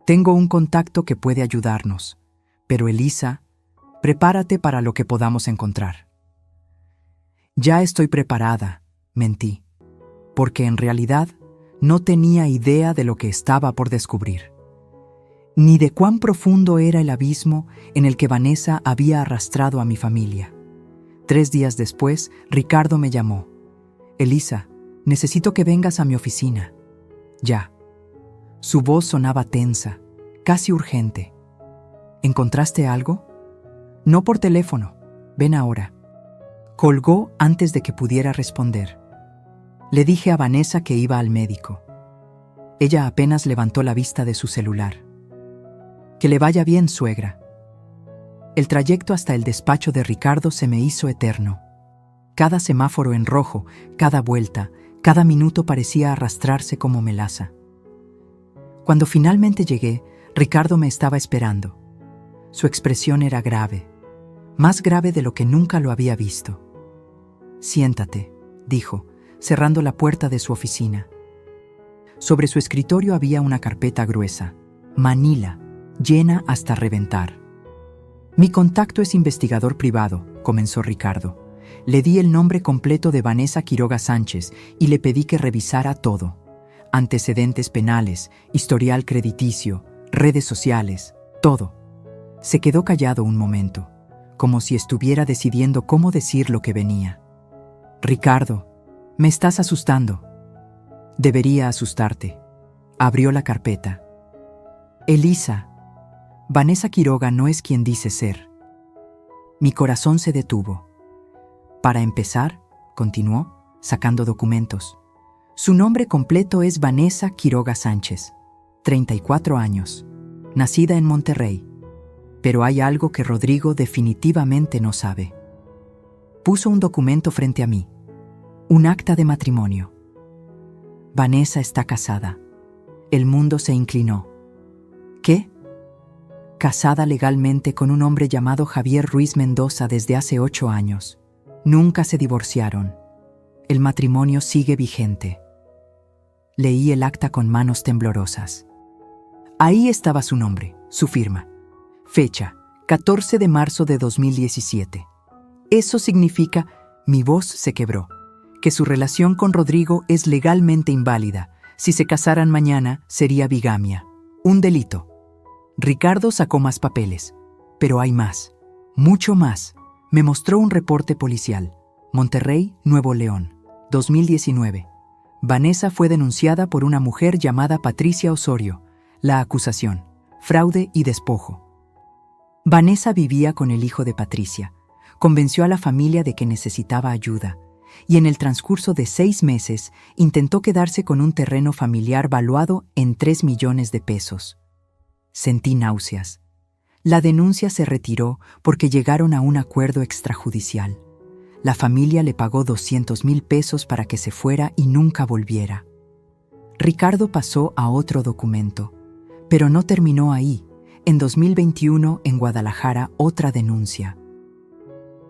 Tengo un contacto que puede ayudarnos. Pero Elisa, prepárate para lo que podamos encontrar. Ya estoy preparada, mentí, porque en realidad no tenía idea de lo que estaba por descubrir, ni de cuán profundo era el abismo en el que Vanessa había arrastrado a mi familia. 3 días después, Ricardo me llamó. Elisa, necesito que vengas a mi oficina. Ya. Su voz sonaba tensa, casi urgente. ¿Encontraste algo? No por teléfono. Ven ahora. Colgó antes de que pudiera responder. Le dije a Vanessa que iba al médico. Ella apenas levantó la vista de su celular. Que le vaya bien, suegra. El trayecto hasta el despacho de Ricardo se me hizo eterno. Cada semáforo en rojo, cada vuelta, cada minuto parecía arrastrarse como melaza. Cuando finalmente llegué, Ricardo me estaba esperando. Su expresión era grave, más grave de lo que nunca lo había visto. Siéntate, dijo, cerrando la puerta de su oficina. Sobre su escritorio había una carpeta gruesa, manila, llena hasta reventar. Mi contacto es investigador privado, comenzó Ricardo. Le di el nombre completo de Vanessa Quiroga Sánchez y le pedí que revisara todo. Antecedentes penales, historial crediticio, redes sociales, todo. Se quedó callado un momento, como si estuviera decidiendo cómo decir lo que venía. Ricardo, me estás asustando. Debería asustarte. Abrió la carpeta. Elisa, Vanessa Quiroga no es quien dice ser. Mi corazón se detuvo. Para empezar, continuó, sacando documentos. Su nombre completo es Vanessa Quiroga Sánchez, 34 años, nacida en Monterrey. Pero hay algo que Rodrigo definitivamente no sabe. Puso un documento frente a mí, un acta de matrimonio. Vanessa está casada. El mundo se inclinó. ¿Qué? Casada legalmente con un hombre llamado Javier Ruiz Mendoza desde hace 8 años. Nunca se divorciaron. El matrimonio sigue vigente. Leí el acta con manos temblorosas. Ahí estaba su nombre, su firma. Fecha, 14 de marzo de 2017. Eso significa, mi voz se quebró, que su relación con Rodrigo es legalmente inválida. Si se casaran mañana, sería bigamia. Un delito. Ricardo sacó más papeles. Pero hay más. Mucho más. Me mostró un reporte policial. Monterrey, Nuevo León. 2019. Vanessa fue denunciada por una mujer llamada Patricia Osorio. La acusación: fraude y despojo. Vanessa vivía con el hijo de Patricia. Convenció a la familia de que necesitaba ayuda. Y en el transcurso de 6 meses intentó quedarse con un terreno familiar valuado en 3 millones de pesos. Sentí náuseas. La denuncia se retiró porque llegaron a un acuerdo extrajudicial. La familia le pagó 200,000 pesos para que se fuera y nunca volviera. Ricardo pasó a otro documento, pero no terminó ahí. En 2021, en Guadalajara, otra denuncia.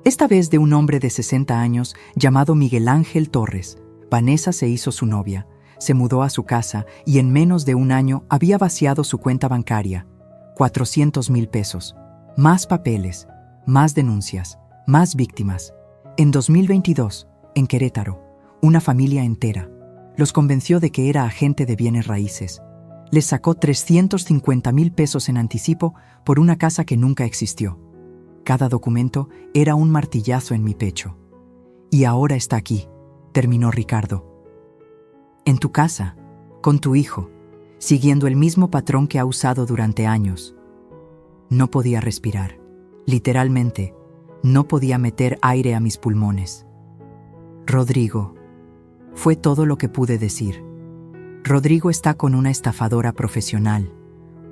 Esta vez de un hombre de 60 años llamado Miguel Ángel Torres. Vanessa se hizo su novia, se mudó a su casa y en menos de un año había vaciado su cuenta bancaria. 400,000 pesos. Más papeles, más denuncias, más víctimas. En 2022, en Querétaro, una familia entera. Los convenció de que era agente de bienes raíces. Les sacó 350,000 pesos en anticipo por una casa que nunca existió. Cada documento era un martillazo en mi pecho. Y ahora está aquí, terminó Ricardo. En tu casa, con tu hijo, siguiendo el mismo patrón que ha usado durante años. No podía respirar. Literalmente, no podía meter aire a mis pulmones. Rodrigo. Fue todo lo que pude decir. Rodrigo está con una estafadora profesional,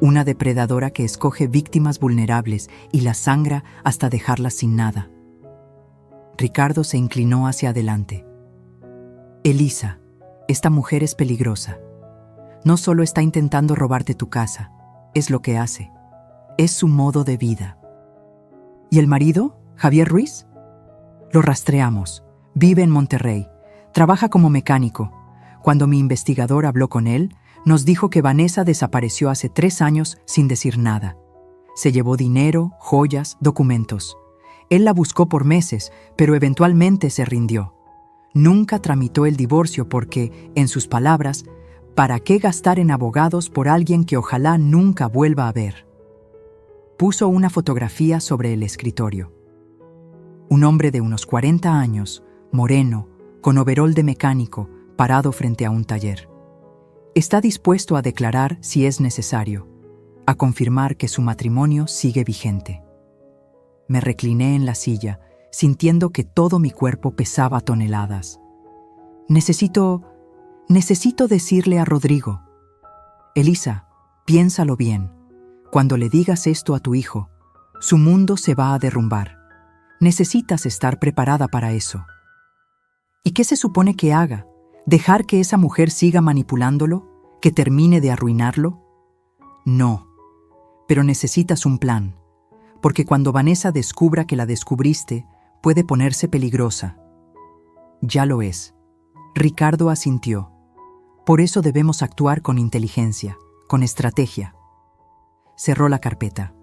una depredadora que escoge víctimas vulnerables y las sangra hasta dejarlas sin nada. Ricardo se inclinó hacia adelante. Elisa, esta mujer es peligrosa. No solo está intentando robarte tu casa, es lo que hace. Es su modo de vida. ¿Y el marido, Javier Ruiz? Lo rastreamos. Vive en Monterrey. Trabaja como mecánico. Cuando mi investigador habló con él, nos dijo que Vanessa desapareció hace 3 años sin decir nada. Se llevó dinero, joyas, documentos. Él la buscó por meses, pero eventualmente se rindió. Nunca tramitó el divorcio porque, en sus palabras, ¿para qué gastar en abogados por alguien que ojalá nunca vuelva a ver? Puso una fotografía sobre el escritorio. Un hombre de unos 40 años, moreno, con overol de mecánico, parado frente a un taller. Está dispuesto a declarar si es necesario, a confirmar que su matrimonio sigue vigente. Me recliné en la silla, sintiendo que todo mi cuerpo pesaba toneladas. Necesito decirle a Rodrigo. Elisa, piénsalo bien. Cuando le digas esto a tu hijo, su mundo se va a derrumbar. Necesitas estar preparada para eso. ¿Y qué se supone que haga? ¿Dejar que esa mujer siga manipulándolo? ¿Que termine de arruinarlo? No, pero necesitas un plan, porque cuando Vanessa descubra que la descubriste, puede ponerse peligrosa. Ya lo es. Ricardo asintió. Por eso debemos actuar con inteligencia, con estrategia. Cerró la carpeta.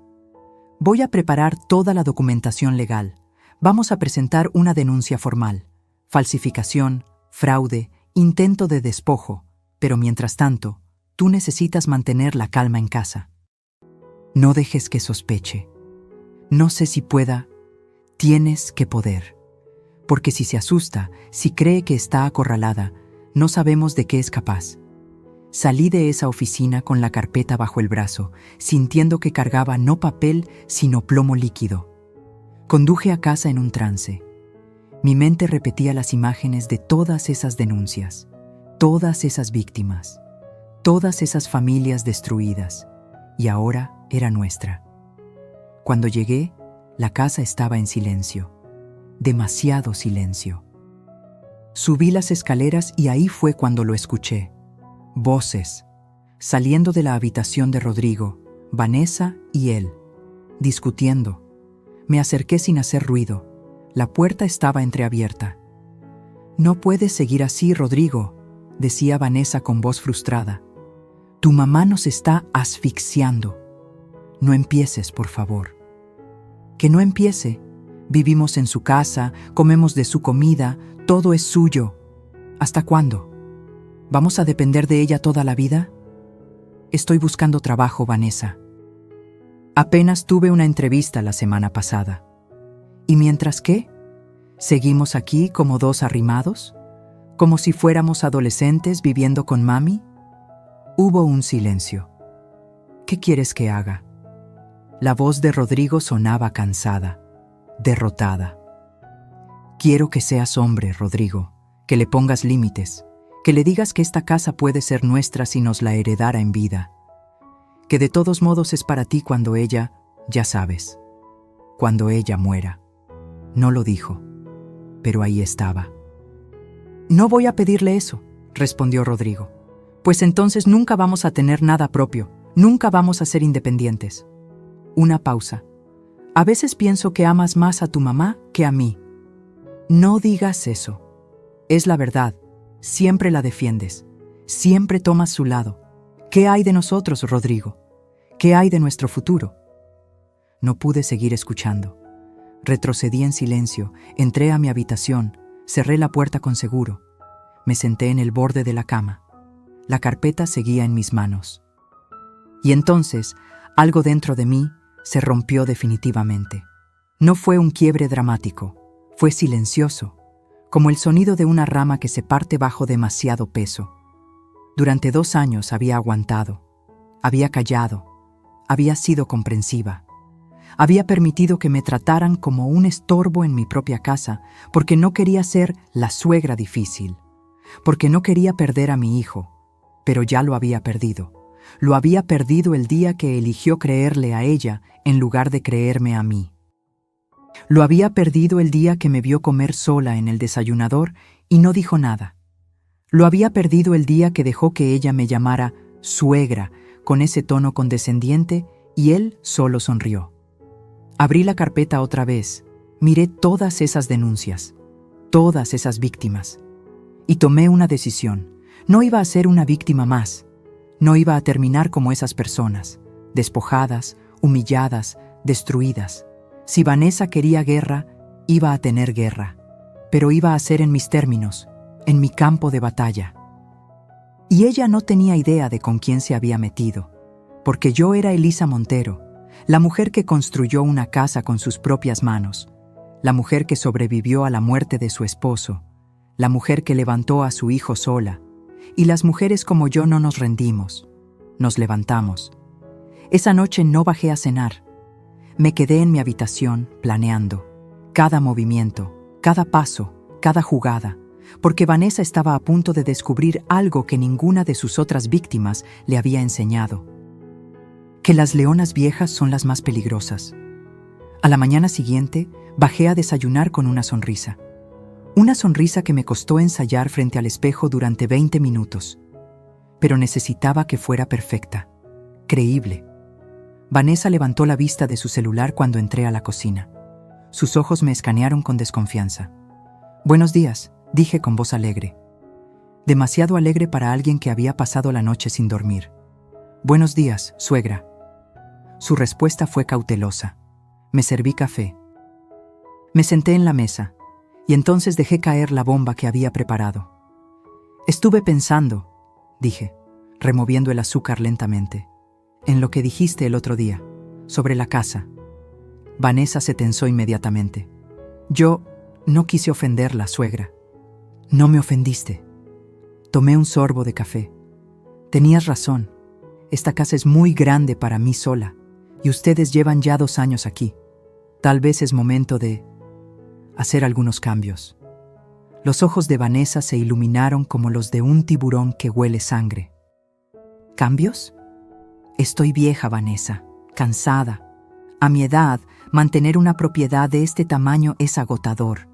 Voy a preparar toda la documentación legal. Vamos a presentar una denuncia formal. Falsificación, fraude, intento de despojo. Pero mientras tanto, tú necesitas mantener la calma en casa. No dejes que sospeche. No sé si pueda. Tienes que poder. Porque si se asusta, si cree que está acorralada, no sabemos de qué es capaz. Salí de esa oficina con la carpeta bajo el brazo, sintiendo que cargaba no papel, sino plomo líquido. Conduje a casa en un trance. Mi mente repetía las imágenes de todas esas denuncias, todas esas víctimas, todas esas familias destruidas, y ahora era nuestra. Cuando llegué, la casa estaba en silencio, demasiado silencio. Subí las escaleras y ahí fue cuando lo escuché. Voces, saliendo de la habitación de Rodrigo, Vanessa y él, discutiendo. Me acerqué sin hacer ruido. La puerta estaba entreabierta. No puedes seguir así, Rodrigo, decía Vanessa con voz frustrada. Tu mamá nos está asfixiando. No empieces, por favor. Que no empiece. Vivimos en su casa, comemos de su comida, todo es suyo. ¿Hasta cuándo? ¿Vamos a depender de ella toda la vida? Estoy buscando trabajo, Vanessa. Apenas tuve una entrevista la semana pasada. ¿Y mientras qué? ¿Seguimos aquí como 2 arrimados? ¿Como si fuéramos adolescentes viviendo con mami? Hubo un silencio. ¿Qué quieres que haga? La voz de Rodrigo sonaba cansada, derrotada. Quiero que seas hombre, Rodrigo, que le pongas límites, que le digas que esta casa puede ser nuestra si nos la heredara en vida, que de todos modos es para ti cuando ella, ya sabes, cuando ella muera. No lo dijo, pero ahí estaba. No voy a pedirle eso, respondió Rodrigo, pues entonces nunca vamos a tener nada propio, nunca vamos a ser independientes. Una pausa. A veces pienso que amas más a tu mamá que a mí. No digas eso. Es la verdad. Siempre la defiendes. Siempre tomas su lado. ¿Qué hay de nosotros, Rodrigo? ¿Qué hay de nuestro futuro? No pude seguir escuchando. Retrocedí en silencio, entré a mi habitación, cerré la puerta con seguro. Me senté en el borde de la cama. La carpeta seguía en mis manos. Y entonces, algo dentro de mí se rompió definitivamente. No fue un quiebre dramático, fue silencioso, como el sonido de una rama que se parte bajo demasiado peso. Durante 2 años había aguantado, había callado, había sido comprensiva. Había permitido que me trataran como un estorbo en mi propia casa porque no quería ser la suegra difícil, porque no quería perder a mi hijo, pero ya lo había perdido. Lo había perdido el día que eligió creerle a ella en lugar de creerme a mí. Lo había perdido el día que me vio comer sola en el desayunador y no dijo nada. Lo había perdido el día que dejó que ella me llamara suegra con ese tono condescendiente y él solo sonrió. Abrí la carpeta otra vez, miré todas esas denuncias, todas esas víctimas, y tomé una decisión. No iba a ser una víctima más. No iba a terminar como esas personas, despojadas, humilladas, destruidas. Si Vanessa quería guerra, iba a tener guerra, pero iba a ser en mis términos, en mi campo de batalla. Y ella no tenía idea de con quién se había metido, porque yo era Elisa Montero, la mujer que construyó una casa con sus propias manos, la mujer que sobrevivió a la muerte de su esposo, la mujer que levantó a su hijo sola, y las mujeres como yo no nos rendimos, nos levantamos. Esa noche no bajé a cenar. Me quedé en mi habitación planeando cada movimiento, cada paso, cada jugada, porque Vanessa estaba a punto de descubrir algo que ninguna de sus otras víctimas le había enseñado: que las leonas viejas son las más peligrosas. A la mañana siguiente, bajé a desayunar con una sonrisa. Una sonrisa que me costó ensayar frente al espejo durante 20 minutos. Pero necesitaba que fuera perfecta, creíble. Vanessa levantó la vista de su celular cuando entré a la cocina. Sus ojos me escanearon con desconfianza. «Buenos días», dije con voz alegre. Demasiado alegre para alguien que había pasado la noche sin dormir. «Buenos días, suegra». Su respuesta fue cautelosa. Me serví café. Me senté en la mesa, y entonces dejé caer la bomba que había preparado. «Estuve pensando», dije, removiendo el azúcar lentamente, «en lo que dijiste el otro día, sobre la casa». Vanessa se tensó inmediatamente. «Yo no quise ofenderla, suegra». «No me ofendiste». Tomé un sorbo de café. «Tenías razón. Esta casa es muy grande para mí sola, y ustedes llevan ya 2 años aquí. Tal vez es momento de hacer algunos cambios». Los ojos de Vanessa se iluminaron como los de un tiburón que huele sangre. ¿Cambios? Estoy vieja, Vanessa, cansada. A mi edad, mantener una propiedad de este tamaño es agotador.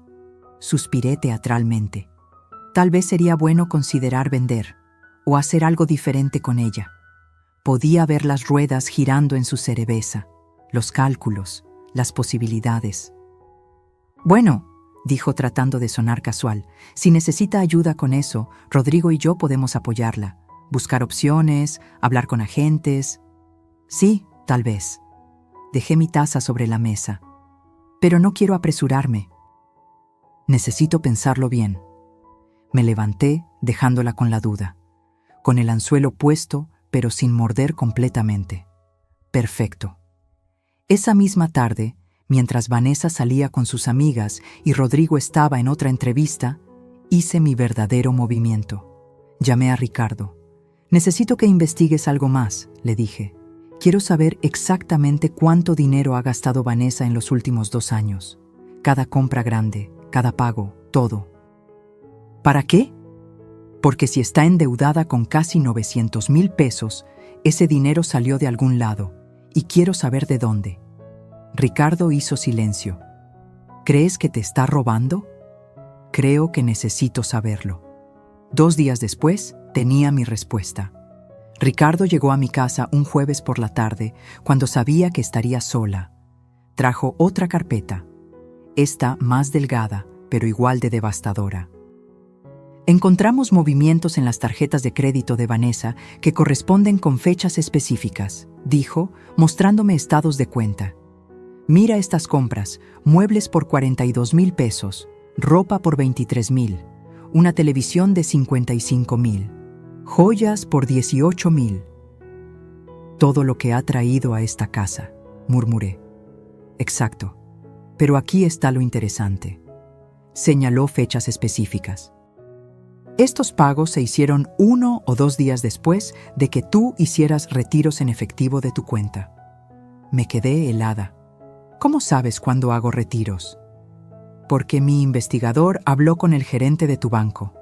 Suspiré teatralmente. Tal vez sería bueno considerar vender, o hacer algo diferente con ella. Podía ver las ruedas girando en su cerveza, los cálculos, las posibilidades. «Bueno», dijo tratando de sonar casual, «si necesita ayuda con eso, Rodrigo y yo podemos apoyarla. Buscar opciones, hablar con agentes». «Sí, tal vez». Dejé mi taza sobre la mesa. «Pero no quiero apresurarme. Necesito pensarlo bien». Me levanté, dejándola con la duda, con el anzuelo puesto, pero sin morder completamente. Perfecto. Esa misma tarde, mientras Vanessa salía con sus amigas y Rodrigo estaba en otra entrevista, hice mi verdadero movimiento. Llamé a Ricardo. «Necesito que investigues algo más», le dije. «Quiero saber exactamente cuánto dinero ha gastado Vanessa en los últimos 2 años. Cada compra grande, cada pago, todo». «¿Para qué?» «Porque si está endeudada con casi 900,000 pesos, ese dinero salió de algún lado, y quiero saber de dónde». Ricardo hizo silencio. «¿Crees que te está robando?» «Creo que necesito saberlo». 2 días después, tenía mi respuesta. Ricardo llegó a mi casa un jueves por la tarde, cuando sabía que estaría sola. Trajo otra carpeta, esta más delgada, pero igual de devastadora. Encontramos movimientos en las tarjetas de crédito de Vanessa que corresponden con fechas específicas, dijo, mostrándome estados de cuenta. «Mira estas compras: muebles por 42,000 pesos, ropa por 23,000, una televisión de 55,000, joyas por 18,000. Todo lo que ha traído a esta casa», murmuré. «Exacto. Pero aquí está lo interesante». Señaló fechas específicas. Estos pagos se hicieron 1 o 2 días después de que tú hicieras retiros en efectivo de tu cuenta. Me quedé helada. ¿Cómo sabes cuándo hago retiros? Porque mi investigador habló con el gerente de tu banco.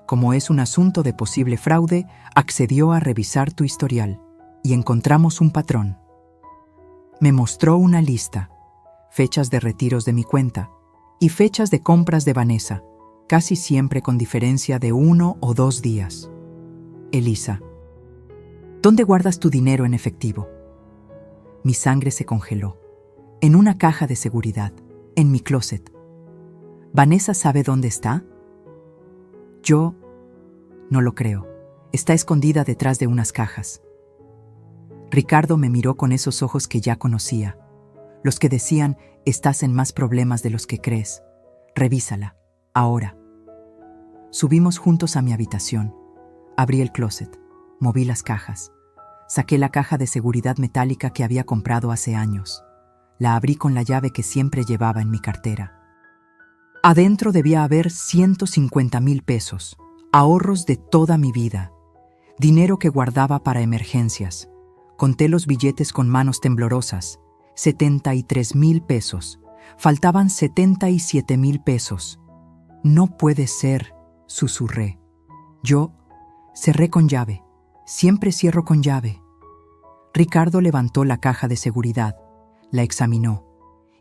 Como es un asunto de posible fraude, accedió a revisar tu historial y encontramos un patrón. Me mostró una lista, fechas de retiros de mi cuenta y fechas de compras de Vanessa, casi siempre con diferencia de 1 o 2 días. Elisa, ¿dónde guardas tu dinero en efectivo? Mi sangre se congeló. En una caja de seguridad, en mi closet. ¿Vanessa sabe dónde está? Yo no lo creo. Está escondida detrás de unas cajas. Ricardo me miró con esos ojos que ya conocía, los que decían, estás en más problemas de los que crees. Revísala, ahora. Subimos juntos a mi habitación. Abrí el closet, moví las cajas. Saqué la caja de seguridad metálica que había comprado hace años. La abrí con la llave que siempre llevaba en mi cartera. Adentro debía haber 150,000 pesos, ahorros de toda mi vida, dinero que guardaba para emergencias. Conté los billetes con manos temblorosas, 73,000 pesos. Faltaban 77,000 pesos. No puede ser, susurré. Yo cerré con llave. Siempre cierro con llave. Ricardo levantó la caja de seguridad, la examinó,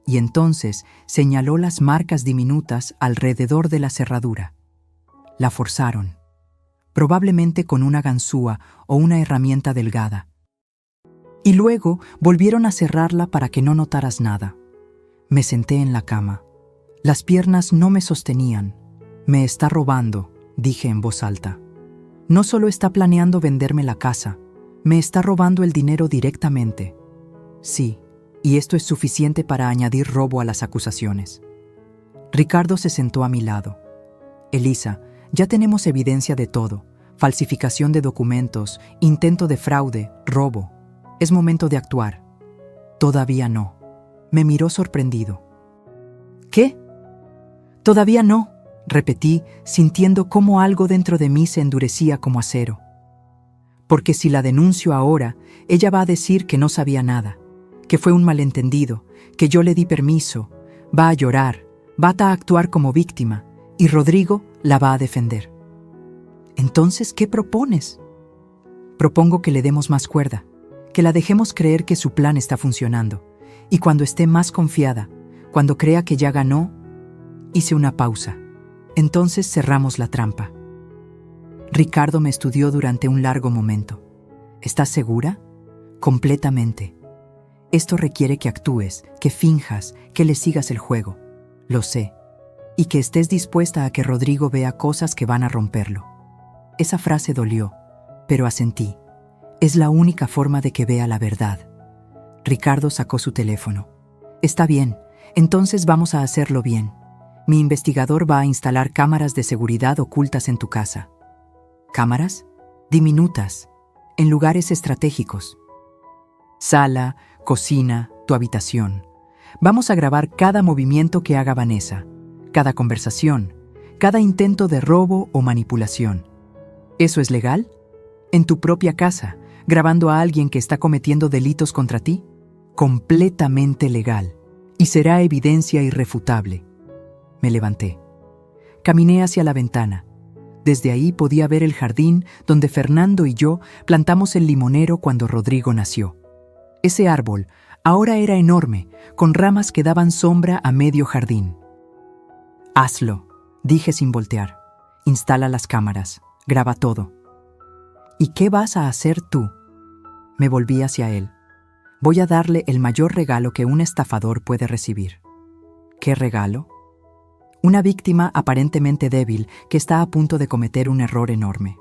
y entonces señaló las marcas diminutas alrededor de la cerradura. La forzaron, probablemente con una ganzúa o una herramienta delgada. Y luego volvieron a cerrarla para que no notaras nada. Me senté en la cama. Las piernas no me sostenían. Me está robando, dije en voz alta. No solo está planeando venderme la casa, me está robando el dinero directamente. Sí, y esto es suficiente para añadir robo a las acusaciones. Ricardo se sentó a mi lado. Elisa, ya tenemos evidencia de todo. Falsificación de documentos, intento de fraude, robo. Es momento de actuar. Todavía no. Me miró sorprendido. ¿Qué? Todavía no, repetí, sintiendo cómo algo dentro de mí se endurecía como acero. Porque si la denuncio ahora, ella va a decir que no sabía nada, que fue un malentendido, que yo le di permiso, va a llorar, va a actuar como víctima, y Rodrigo la va a defender. Entonces, ¿qué propones? Propongo que le demos más cuerda, que la dejemos creer que su plan está funcionando, y cuando esté más confiada, cuando crea que ya ganó, hice una pausa. Entonces cerramos la trampa. Ricardo me estudió durante un largo momento. ¿Estás segura? Completamente. Esto requiere que actúes, que finjas, que le sigas el juego. Lo sé. Y que estés dispuesta a que Rodrigo vea cosas que van a romperlo. Esa frase dolió, pero asentí. Es la única forma de que vea la verdad. Ricardo sacó su teléfono. Está bien, entonces vamos a hacerlo bien. Mi investigador va a instalar cámaras de seguridad ocultas en tu casa. ¿Cámaras? Diminutas, en lugares estratégicos. Sala, cocina, tu habitación. Vamos a grabar cada movimiento que haga Vanessa, cada conversación, cada intento de robo o manipulación. ¿Eso es legal? ¿En tu propia casa, grabando a alguien que está cometiendo delitos contra ti? Completamente legal, y será evidencia irrefutable. Me levanté. Caminé hacia la ventana. Desde ahí podía ver el jardín donde Fernando y yo plantamos el limonero cuando Rodrigo nació. Ese árbol ahora era enorme, con ramas que daban sombra a medio jardín. Hazlo, dije sin voltear. Instala las cámaras, graba todo. ¿Y qué vas a hacer tú? Me volví hacia él. Voy a darle el mayor regalo que un estafador puede recibir. ¿Qué regalo? Una víctima aparentemente débil que está a punto de cometer un error enorme.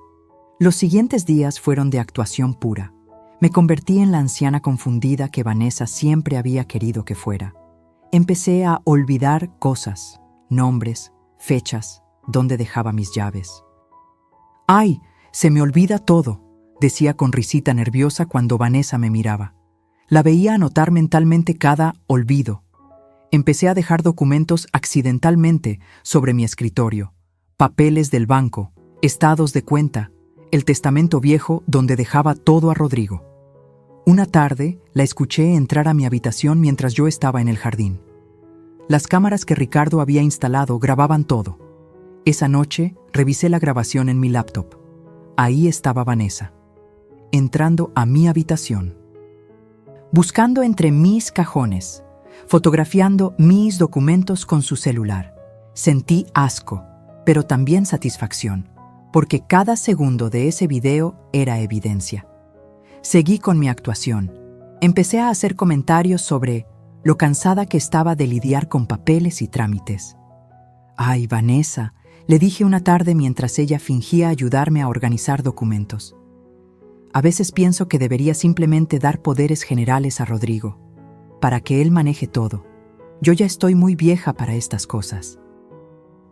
Los siguientes días fueron de actuación pura. Me convertí en la anciana confundida que Vanessa siempre había querido que fuera. Empecé a olvidar cosas, nombres, fechas, dónde dejaba mis llaves. ¡Ay! Se me olvida todo, decía con risita nerviosa cuando Vanessa me miraba. La veía anotar mentalmente cada olvido. Empecé a dejar documentos accidentalmente sobre mi escritorio, papeles del banco, estados de cuenta, el testamento viejo donde dejaba todo a Rodrigo. Una tarde la escuché entrar a mi habitación mientras yo estaba en el jardín. Las cámaras que Ricardo había instalado grababan todo. Esa noche revisé la grabación en mi laptop. Ahí estaba Vanessa, entrando a mi habitación, buscando entre mis cajones, fotografiando mis documentos con su celular. Sentí asco, pero también satisfacción, porque cada segundo de ese video era evidencia. Seguí con mi actuación. Empecé a hacer comentarios sobre lo cansada que estaba de lidiar con papeles y trámites. «Ay, Vanessa», le dije una tarde mientras ella fingía ayudarme a organizar documentos. «A veces pienso que debería simplemente dar poderes generales a Rodrigo, para que él maneje todo. Yo ya estoy muy vieja para estas cosas».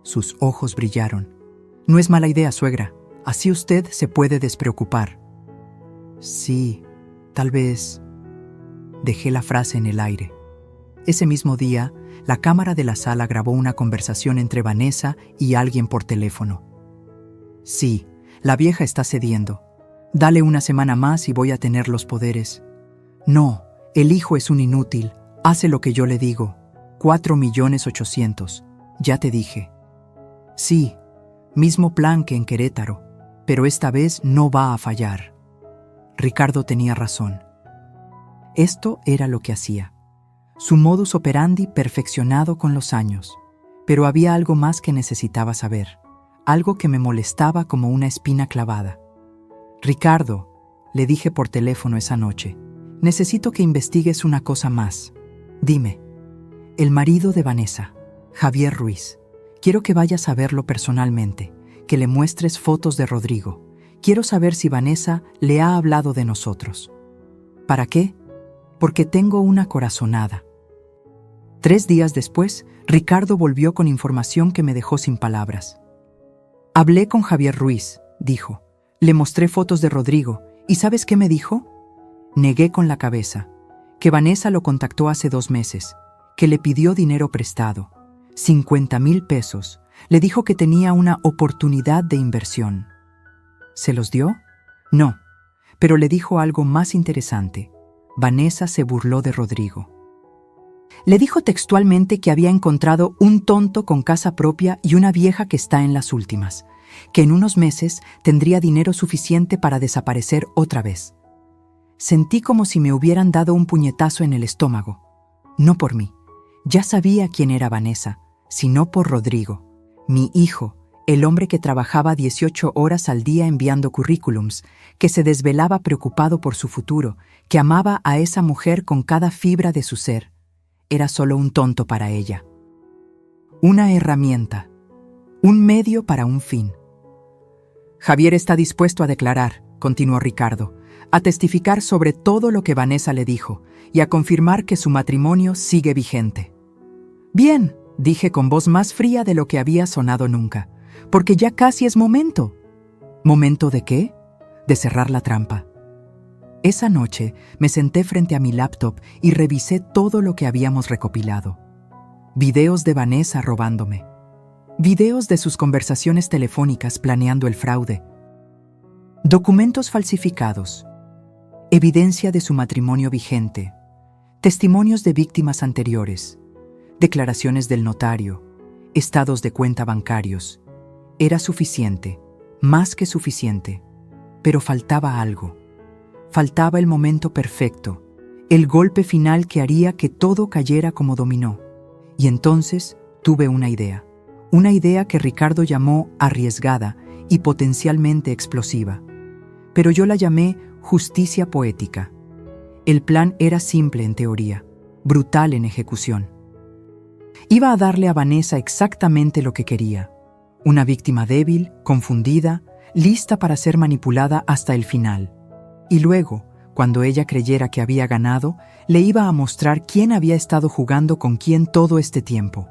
Sus ojos brillaron. «No es mala idea, suegra. Así usted se puede despreocupar». «Sí, tal vez». Dejé la frase en el aire. Ese mismo día, la cámara de la sala grabó una conversación entre Vanessa y alguien por teléfono. «Sí, la vieja está cediendo. Dale una semana más y voy a tener los poderes». «No, el hijo es un inútil. Hace lo que yo le digo. 4.800.000. Ya te dije». «Sí, mismo plan que en Querétaro, pero esta vez no va a fallar». Ricardo tenía razón. Esto era lo que hacía. Su modus operandi perfeccionado con los años. Pero había algo más que necesitaba saber. Algo que me molestaba como una espina clavada. «Ricardo», le dije por teléfono esa noche, «necesito que investigues una cosa más. Dime, el marido de Vanessa, Javier Ruiz, quiero que vayas a verlo personalmente, que le muestres fotos de Rodrigo. Quiero saber si Vanessa le ha hablado de nosotros». «¿Para qué?». «Porque tengo una corazonada». 3 días después, Ricardo volvió con información que me dejó sin palabras. «Hablé con Javier Ruiz», dijo. «Le mostré fotos de Rodrigo. ¿Y sabes qué me dijo?». Negué con la cabeza. Que Vanessa lo contactó hace 2 meses, que le pidió dinero prestado, 50,000 pesos. Le dijo que tenía una oportunidad de inversión. ¿Se los dio? No, pero le dijo algo más interesante. Vanessa se burló de Rodrigo. Le dijo textualmente que había encontrado un tonto con casa propia y una vieja que está en las últimas, que en unos meses tendría dinero suficiente para desaparecer otra vez. Sentí como si me hubieran dado un puñetazo en el estómago. No por mí. Ya sabía quién era Vanessa, sino por Rodrigo, mi hijo, el hombre que trabajaba 18 horas al día enviando currículums, que se desvelaba preocupado por su futuro, que amaba a esa mujer con cada fibra de su ser. Era solo un tonto para ella. Una herramienta, un medio para un fin. «Javier está dispuesto a declarar», continuó Ricardo, «a testificar sobre todo lo que Vanessa le dijo y a confirmar que su matrimonio sigue vigente». «Bien», dije con voz más fría de lo que había sonado nunca, «porque ya casi es momento». ¿Momento de qué? De cerrar la trampa. Esa noche me senté frente a mi laptop y revisé todo lo que habíamos recopilado. Videos de Vanessa robándome. Videos de sus conversaciones telefónicas planeando el fraude. Documentos falsificados. Evidencia de su matrimonio vigente. Testimonios de víctimas anteriores. Declaraciones del notario. Estados de cuenta bancarios. Era suficiente, más que suficiente, pero faltaba algo. Faltaba el momento perfecto, el golpe final que haría que todo cayera como dominó. Y entonces tuve una idea que Ricardo llamó arriesgada y potencialmente explosiva. Pero yo la llamé justicia poética. El plan era simple en teoría, brutal en ejecución. Iba a darle a Vanessa exactamente lo que quería. Una víctima débil, confundida, lista para ser manipulada hasta el final. Y luego, cuando ella creyera que había ganado, le iba a mostrar quién había estado jugando con quién todo este tiempo.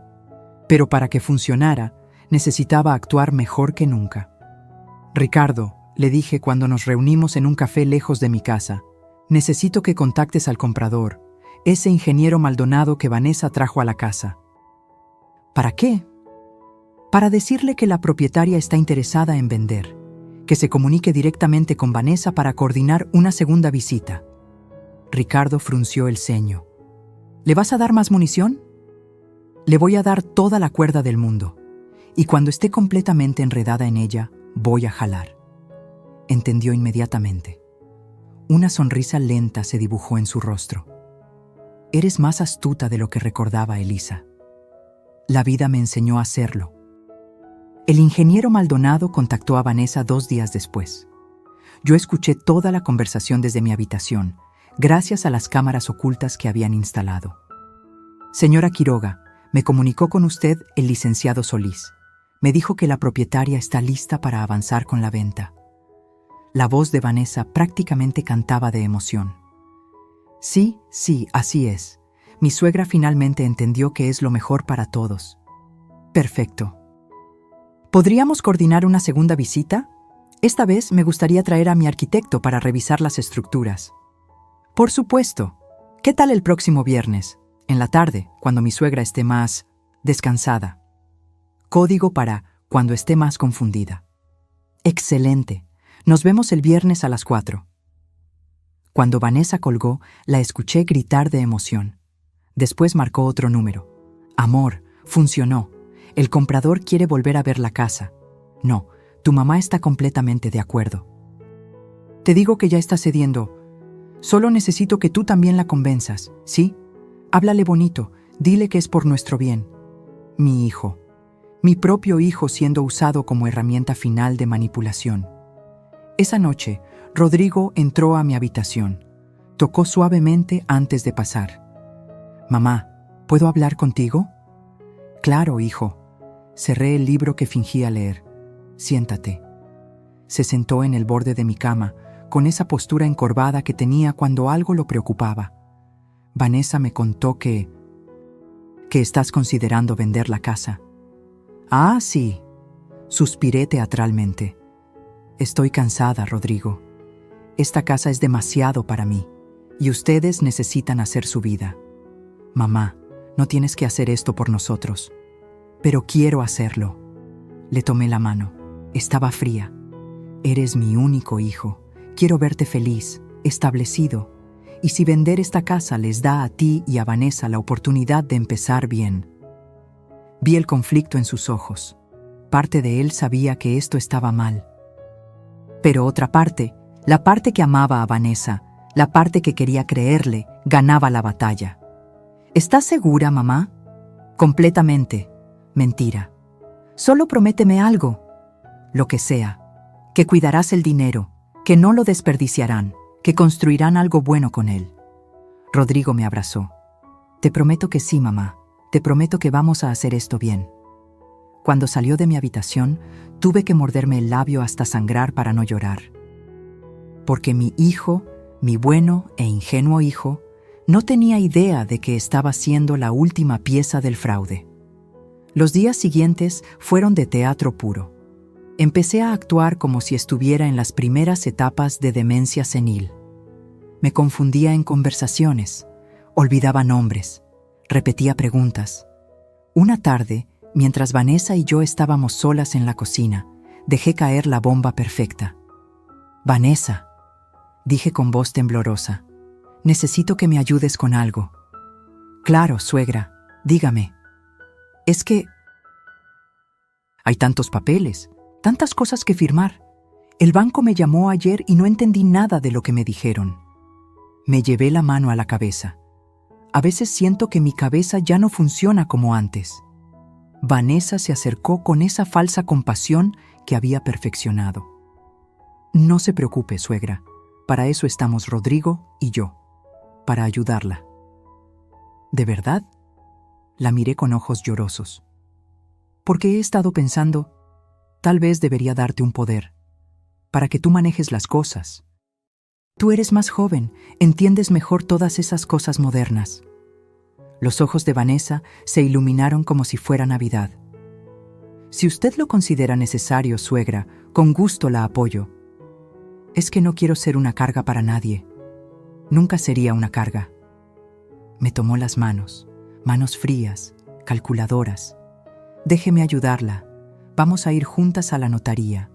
Pero para que funcionara, necesitaba actuar mejor que nunca. «Ricardo», le dije cuando nos reunimos en un café lejos de mi casa, «necesito que contactes al comprador, ese ingeniero Maldonado que Vanessa trajo a la casa». «¿Para qué?». para decirle que la propietaria está interesada en vender, que se comunique directamente con Vanessa para coordinar una segunda visita. Ricardo frunció el ceño. ¿Le vas a dar más munición? Le voy a dar toda la cuerda del mundo, y cuando esté completamente enredada en ella, voy a jalar. Entendió inmediatamente. Una sonrisa lenta se dibujó en su rostro. Eres más astuta de lo que recordaba, Elisa. La vida me enseñó a hacerlo. El ingeniero Maldonado contactó a Vanessa 2 días después. Yo escuché toda la conversación desde mi habitación, gracias a las cámaras ocultas que habían instalado. Señora Quiroga, me comunicó con usted el licenciado Solís. Me dijo que la propietaria está lista para avanzar con la venta. La voz de Vanessa prácticamente cantaba de emoción. Sí, así es. Mi suegra finalmente entendió que es lo mejor para todos. Perfecto. ¿Podríamos coordinar una segunda visita? Esta vez me gustaría traer a mi arquitecto para revisar las estructuras. Por supuesto. ¿Qué tal el próximo viernes? En la tarde, cuando mi suegra esté más descansada. Código para cuando esté más confundida. Excelente. Nos vemos el viernes a las 4. Cuando Vanessa colgó, la escuché gritar de emoción. Después marcó otro número. Amor, funcionó. El comprador quiere volver a ver la casa. No, tu mamá está completamente de acuerdo. Te digo que ya está cediendo. Solo necesito que tú también la convenzas, ¿sí? Háblale bonito, dile que es por nuestro bien. Mi hijo. Mi propio hijo siendo usado como herramienta final de manipulación. Esa noche, Rodrigo entró a mi habitación. Tocó suavemente antes de pasar. Mamá, ¿puedo hablar contigo? Claro, hijo. Cerré el libro que fingía leer. Siéntate. Se sentó en el borde de mi cama, con esa postura encorvada que tenía cuando algo lo preocupaba. Vanessa me contó que estás considerando vender la casa. Ah, sí. Suspiré teatralmente. Estoy cansada, Rodrigo. Esta casa es demasiado para mí, y ustedes necesitan hacer su vida. Mamá, no tienes que hacer esto por nosotros. Pero quiero hacerlo. Le tomé la mano. Estaba fría. Eres mi único hijo. Quiero verte feliz, establecido. Y si vender esta casa les da a ti y a Vanessa la oportunidad de empezar bien. Vi el conflicto en sus ojos. Parte de él sabía que esto estaba mal. Pero otra parte, la parte que amaba a Vanessa, la parte que quería creerle, ganaba la batalla. ¿Estás segura, mamá? Completamente. Mentira. Solo prométeme algo. Lo que sea. Que cuidarás el dinero, que no lo desperdiciarán, que construirán algo bueno con él. Rodrigo me abrazó. Te prometo que sí, mamá. Te prometo que vamos a hacer esto bien. Cuando salió de mi habitación, tuve que morderme el labio hasta sangrar para no llorar. Porque mi hijo, mi bueno e ingenuo hijo, no tenía idea de que estaba siendo la última pieza del fraude. Los días siguientes fueron de teatro puro. Empecé a actuar como si estuviera en las primeras etapas de demencia senil. Me confundía en conversaciones, olvidaba nombres, repetía preguntas. Una tarde, mientras Vanessa y yo estábamos solas en la cocina, dejé caer la bomba perfecta. Vanessa, dije con voz temblorosa, necesito que me ayudes con algo. Claro, suegra, dígame. Es que hay tantos papeles, tantas cosas que firmar. El banco me llamó ayer y no entendí nada de lo que me dijeron. Me llevé la mano a la cabeza. A veces siento que mi cabeza ya no funciona como antes. Vanessa se acercó con esa falsa compasión que había perfeccionado. No se preocupe, suegra. Para eso estamos Rodrigo y yo. Para ayudarla. ¿De verdad? La miré con ojos llorosos. Porque he estado pensando, tal vez debería darte un poder, para que tú manejes las cosas. Tú eres más joven, entiendes mejor todas esas cosas modernas. Los ojos de Vanessa se iluminaron como si fuera Navidad. Si usted lo considera necesario, suegra, con gusto la apoyo. Es que no quiero ser una carga para nadie. Nunca sería una carga. Me tomó las manos, manos frías, calculadoras. Déjeme ayudarla, Vamos a ir juntas a la notaría.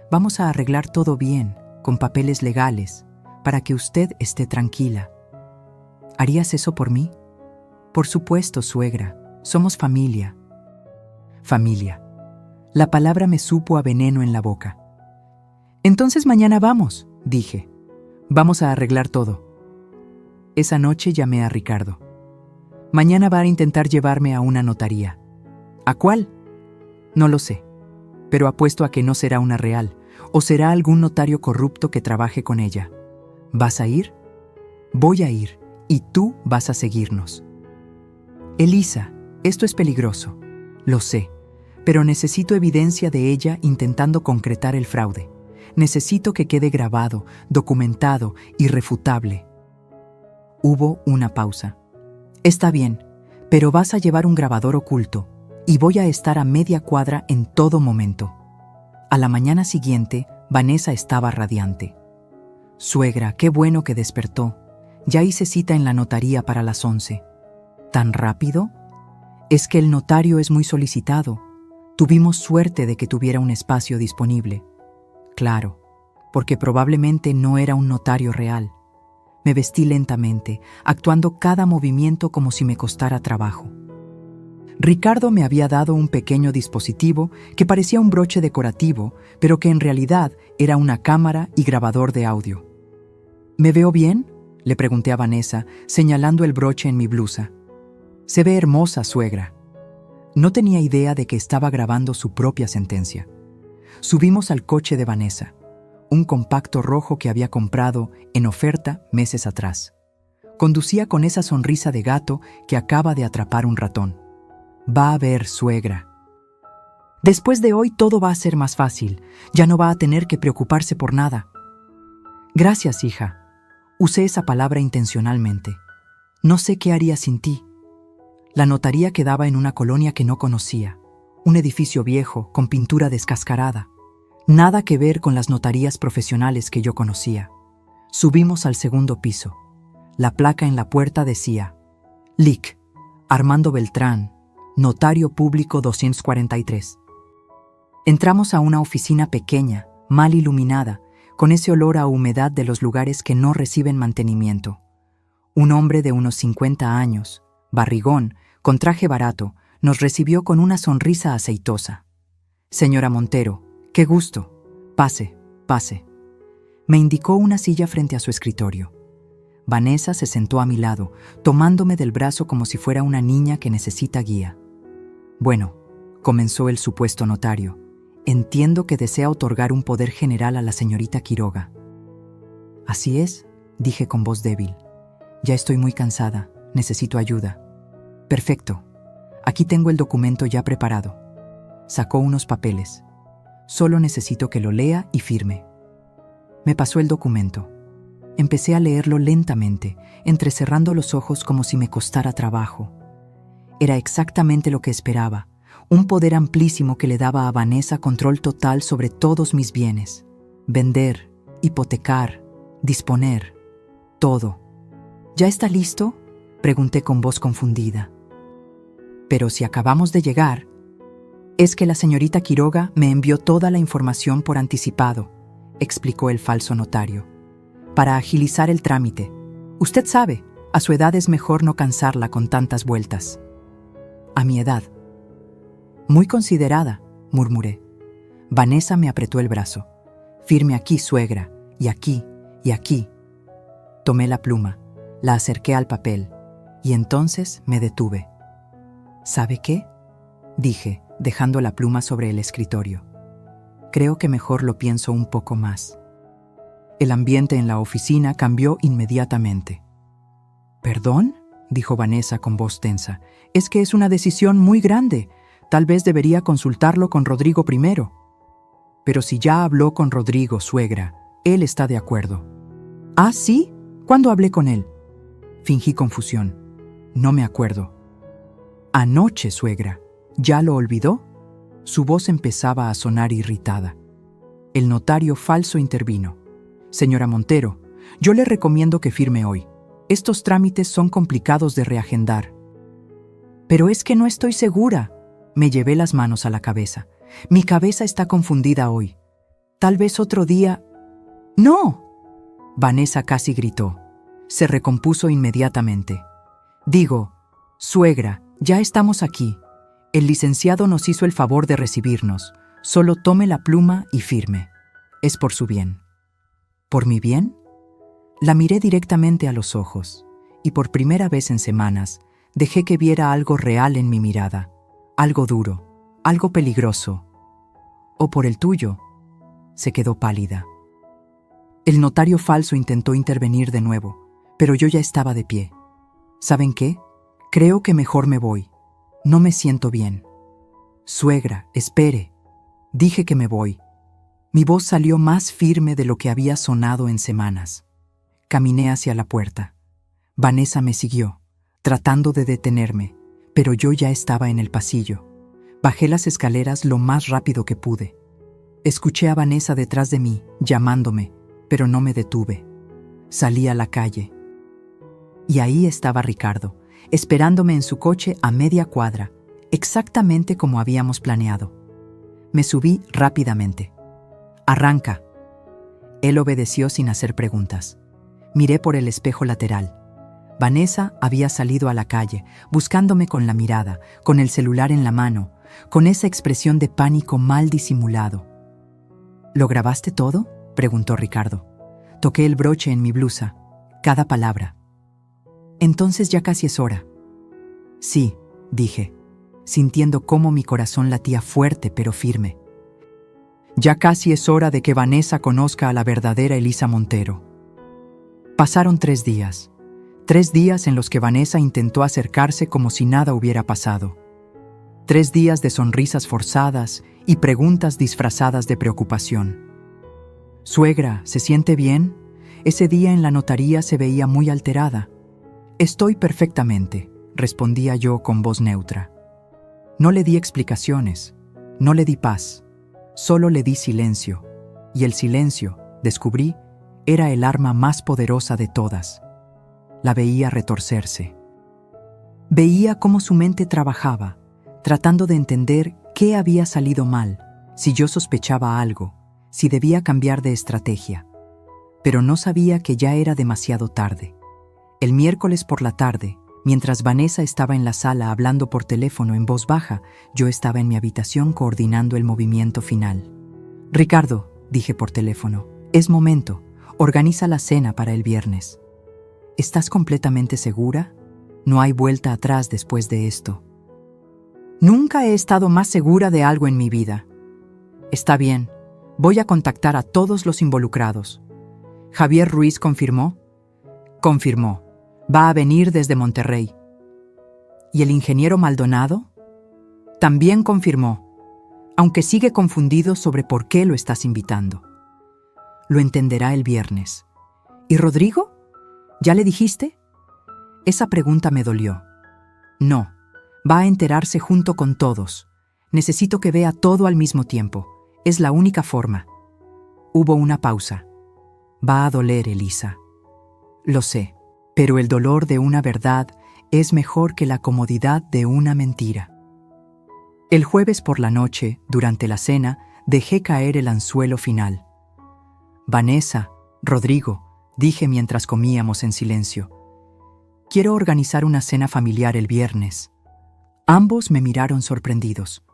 Vamos a arreglar todo bien, con papeles legales, para que usted esté tranquila. ¿Harías eso por mí? Por supuesto, suegra. Somos familia. Familia. La palabra me supo a veneno en la boca. Entonces mañana vamos, dije. Vamos a arreglar todo. Esa noche llamé a Ricardo. Mañana va a intentar llevarme a una notaría. ¿A cuál? No lo sé, pero apuesto a que no será una real, o será algún notario corrupto que trabaje con ella. ¿Vas a ir? Voy a ir, y tú vas a seguirnos. Elisa, esto es peligroso. Lo sé, pero necesito evidencia de ella intentando concretar el fraude. Necesito que quede grabado, documentado, irrefutable. Hubo una pausa. Está bien, pero vas a llevar un grabador oculto y voy a estar a media cuadra en todo momento. A la mañana siguiente, Vanessa estaba radiante. Suegra, qué bueno que despertó. Ya hice cita en la notaría para las 11. ¿Tan rápido? Es que el notario es muy solicitado. Tuvimos suerte de que tuviera un espacio disponible. Claro, porque probablemente no era un notario real. Me vestí lentamente, actuando cada movimiento como si me costara trabajo. Ricardo me había dado un pequeño dispositivo que parecía un broche decorativo, pero que en realidad era una cámara y grabador de audio. ¿Me veo bien?, le pregunté a Vanessa, señalando el broche en mi blusa. Se ve hermosa, suegra. No tenía idea de que estaba grabando su propia sentencia. Subimos al coche de Vanessa, un compacto rojo que había comprado en oferta meses atrás. Conducía con esa sonrisa de gato que acaba de atrapar un ratón. Va a ver, suegra. Después de hoy todo va a ser más fácil. Ya no va a tener que preocuparse por nada. Gracias, hija. Usé esa palabra intencionalmente. No sé qué haría sin ti. La notaría quedaba en una colonia que no conocía. Un edificio viejo, con pintura descascarada. Nada que ver con las notarías profesionales que yo conocía. Subimos al segundo piso. La placa en la puerta decía: Lic. Armando Beltrán, Notario Público 243. Entramos a una oficina pequeña, mal iluminada, con ese olor a humedad de los lugares que no reciben mantenimiento. Un hombre de unos 50 años, barrigón, con traje barato, nos recibió con una sonrisa aceitosa. Señora Montero, qué gusto. Pase, pase. Me indicó una silla frente a su escritorio. Vanessa se sentó a mi lado, tomándome del brazo como si fuera una niña que necesita guía. Bueno, comenzó el supuesto notario. Entiendo que desea otorgar un poder general a la señorita Quiroga. Así es, dije con voz débil. Ya estoy muy cansada, necesito ayuda. Perfecto. Aquí tengo el documento ya preparado. Sacó unos papeles. Solo necesito que lo lea y firme. Me pasó el documento. Empecé a leerlo lentamente, entrecerrando los ojos como si me costara trabajo. Era exactamente lo que esperaba, un poder amplísimo que le daba a Vanessa control total sobre todos mis bienes. Vender, hipotecar, disponer, todo. ¿Ya está listo?, pregunté con voz confundida. Pero si acabamos de llegar, es que la señorita Quiroga me envió toda la información por anticipado, explicó el falso notario. Para agilizar el trámite. Usted sabe, a su edad es mejor no cansarla con tantas vueltas. A mi edad. Muy considerada, murmuré. Vanessa me apretó el brazo. Firme aquí, suegra, y aquí, y aquí. Tomé la pluma, la acerqué al papel, y entonces me detuve. ¿Sabe qué?, dije, dejando la pluma sobre el escritorio. Creo que mejor lo pienso un poco más. El ambiente en la oficina cambió inmediatamente. ¿Perdón?, dijo Vanessa con voz tensa. Es que es una decisión muy grande. Tal vez debería consultarlo con Rodrigo primero. Pero si ya habló con Rodrigo, suegra, él está de acuerdo. ¿Ah, sí? ¿Cuándo hablé con él? Fingí confusión. No me acuerdo. Anoche, suegra. ¿Ya lo olvidó? Su voz empezaba a sonar irritada. El notario falso intervino. Señora Montero, yo le recomiendo que firme hoy. Estos trámites son complicados de reagendar. Pero es que no estoy segura. Me llevé las manos a la cabeza. Mi cabeza está confundida hoy. Tal vez otro día... ¡No! Vanessa casi gritó. Se recompuso inmediatamente. Digo, suegra, ya estamos aquí. El licenciado nos hizo el favor de recibirnos. Solo tome la pluma y firme. Es por su bien. ¿Por mi bien? La miré directamente a los ojos, y por primera vez en semanas, dejé que viera algo real en mi mirada, algo duro, algo peligroso. ¿O por el tuyo? Se quedó pálida. El notario falso intentó intervenir de nuevo, pero yo ya estaba de pie. ¿Saben qué? Creo que mejor me voy. No me siento bien. Suegra, espere. Dije que me voy. Mi voz salió más firme de lo que había sonado en semanas. Caminé hacia la puerta. Vanessa me siguió, tratando de detenerme, pero yo ya estaba en el pasillo. Bajé las escaleras lo más rápido que pude. Escuché a Vanessa detrás de mí, llamándome, pero no me detuve. Salí a la calle. Y ahí estaba Ricardo, esperándome en su coche a media cuadra, exactamente como habíamos planeado. Me subí rápidamente. «Arranca». Él obedeció sin hacer preguntas. Miré por el espejo lateral. Vanessa había salido a la calle, buscándome con la mirada, con el celular en la mano, con esa expresión de pánico mal disimulado. «¿Lo grabaste todo?», preguntó Ricardo. Toqué el broche en mi blusa, cada palabra. «Entonces ya casi es hora». «Sí», dije, sintiendo cómo mi corazón latía fuerte pero firme. Ya casi es hora de que Vanessa conozca a la verdadera Elisa Montero. Pasaron 3 días. 3 días en los que Vanessa intentó acercarse como si nada hubiera pasado. 3 días de sonrisas forzadas y preguntas disfrazadas de preocupación. «Suegra, ¿se siente bien? Ese día en la notaría se veía muy alterada». «Estoy perfectamente», respondía yo con voz neutra. No le di explicaciones, no le di paz, solo le di silencio. Y el silencio, descubrí, era el arma más poderosa de todas. La veía retorcerse. Veía cómo su mente trabajaba, tratando de entender qué había salido mal, si yo sospechaba algo, si debía cambiar de estrategia. Pero no sabía que ya era demasiado tarde. El miércoles por la tarde, mientras Vanessa estaba en la sala hablando por teléfono en voz baja, yo estaba en mi habitación coordinando el movimiento final. «Ricardo», dije por teléfono, «es momento. Organiza la cena para el viernes». «¿Estás completamente segura? No hay vuelta atrás después de esto». «Nunca he estado más segura de algo en mi vida». «Está bien. Voy a contactar a todos los involucrados». «¿Javier Ruiz confirmó?» «Confirmó. Va a venir desde Monterrey». «¿Y el ingeniero Maldonado?» «También confirmó, aunque sigue confundido sobre por qué lo estás invitando». «Lo entenderá el viernes». «¿Y Rodrigo? ¿Ya le dijiste?» Esa pregunta me dolió. «No, va a enterarse junto con todos. Necesito que vea todo al mismo tiempo. Es la única forma». Hubo una pausa. «Va a doler, Elisa». «Lo sé, pero el dolor de una verdad es mejor que la comodidad de una mentira». El jueves por la noche, durante la cena, dejé caer el anzuelo final. «Vanessa, Rodrigo», dije mientras comíamos en silencio, «quiero organizar una cena familiar el viernes». Ambos me miraron sorprendidos.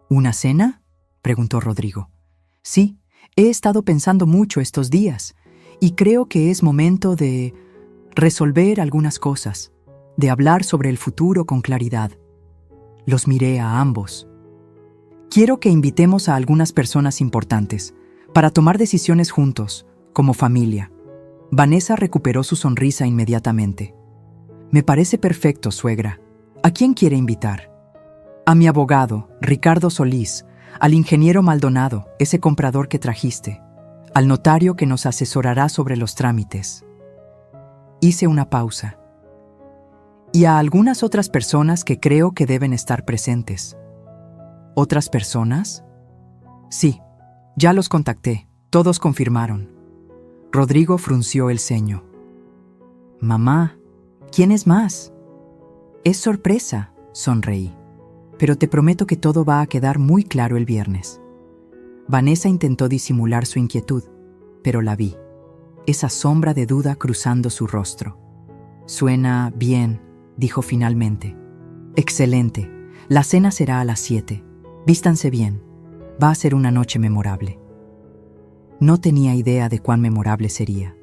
«¿Una cena?», preguntó Rodrigo. «Sí, he estado pensando mucho estos días y creo que es momento de resolver algunas cosas, de hablar sobre el futuro con claridad». Los miré a ambos. «Quiero que invitemos a algunas personas importantes para tomar decisiones juntos, como familia». Vanessa recuperó su sonrisa inmediatamente. «Me parece perfecto, suegra. ¿A quién quiere invitar?» «A mi abogado, Ricardo Solís, al ingeniero Maldonado, ese comprador que trajiste, al notario que nos asesorará sobre los trámites». Hice una pausa. «Y a algunas otras personas que creo que deben estar presentes». «¿Otras personas?» «Sí, ya los contacté, todos confirmaron». Rodrigo frunció el ceño. «Mamá, ¿quién es más?» «Es sorpresa», sonreí. pero te prometo que todo va a quedar muy claro el viernes. Vanessa intentó disimular su inquietud, pero la vi. Esa sombra de duda cruzando su rostro. Suena bien, dijo finalmente. Excelente. La cena será a las 7. Vístanse bien. Va a ser una noche memorable. No tenía idea de cuán memorable sería.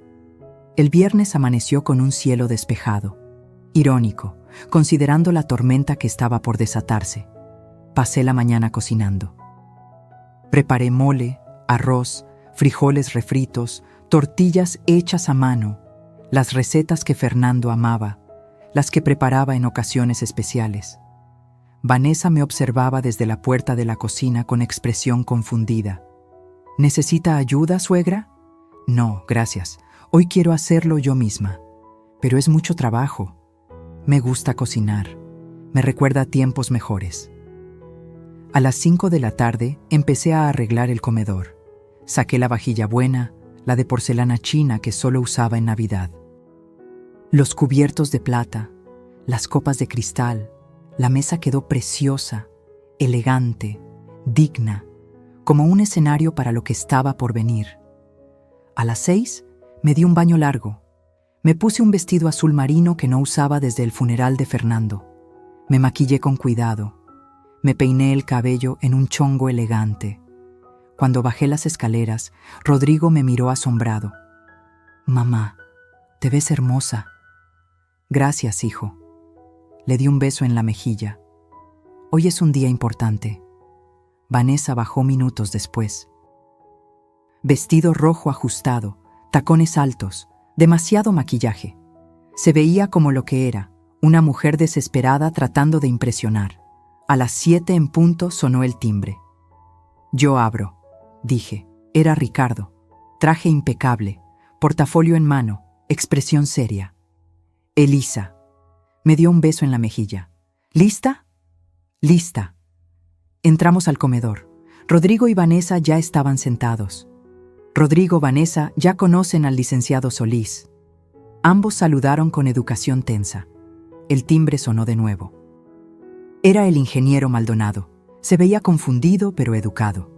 El viernes amaneció con un cielo despejado. Irónico, considerando la tormenta que estaba por desatarse. Pasé la mañana cocinando. Preparé mole, arroz, frijoles refritos, tortillas hechas a mano, las recetas que Fernando amaba, las que preparaba en ocasiones especiales. Vanessa me observaba desde la puerta de la cocina con expresión confundida. ¿Necesita ayuda, suegra? No, gracias. Hoy quiero hacerlo yo misma. Pero es mucho trabajo. Me gusta cocinar. Me recuerda a tiempos mejores. A las 5 de la tarde empecé a arreglar el comedor. Saqué la vajilla buena, la de porcelana china que solo usaba en Navidad. Los cubiertos de plata, las copas de cristal, la mesa quedó preciosa, elegante, digna, como un escenario para lo que estaba por venir. A las 6 me di un baño largo. Me puse un vestido azul marino que no usaba desde el funeral de Fernando. Me maquillé con cuidado. Me peiné el cabello en un chongo elegante. Cuando bajé las escaleras, Rodrigo me miró asombrado. «Mamá, te ves hermosa». «Gracias, hijo». Le di un beso en la mejilla. «Hoy es un día importante». Vanessa bajó minutos después. Vestido rojo ajustado, tacones altos, demasiado maquillaje. Se veía como lo que era, una mujer desesperada tratando de impresionar. A las 7 en punto sonó el timbre. «Yo abro», dije. Era Ricardo. Traje impecable, portafolio en mano, expresión seria. «Elisa». Me dio un beso en la mejilla. «¿Lista?» «Lista». Entramos al comedor. Rodrigo y Vanessa ya estaban sentados. Rodrigo, Vanessa ya conocen al licenciado Solís. Ambos saludaron con educación tensa. El timbre sonó de nuevo. Era el ingeniero Maldonado. Se veía confundido pero educado.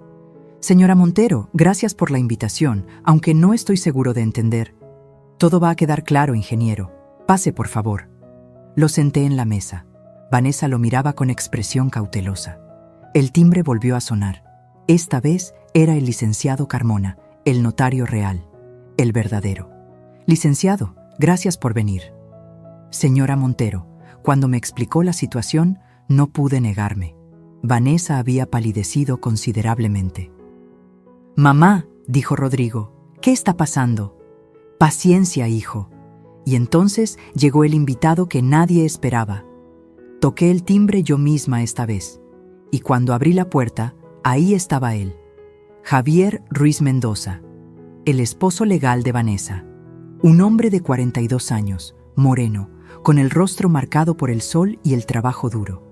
«Señora Montero, gracias por la invitación, aunque no estoy seguro de entender». «Todo va a quedar claro, ingeniero. Pase, por favor». Lo senté en la mesa. Vanessa lo miraba con expresión cautelosa. El timbre volvió a sonar. Esta vez era el licenciado Carmona, el notario real, el verdadero. «Licenciado, gracias por venir». «Señora Montero», cuando me explicó la situación, no pude negarme. Vanessa había palidecido considerablemente. «Mamá», dijo Rodrigo, «¿qué está pasando?» «Paciencia, hijo». Y entonces llegó el invitado que nadie esperaba. Toqué el timbre yo misma esta vez, y cuando abrí la puerta, ahí estaba él, Javier Ruiz Mendoza, el esposo legal de Vanessa. Un hombre de 42 años, moreno, con el rostro marcado por el sol y el trabajo duro.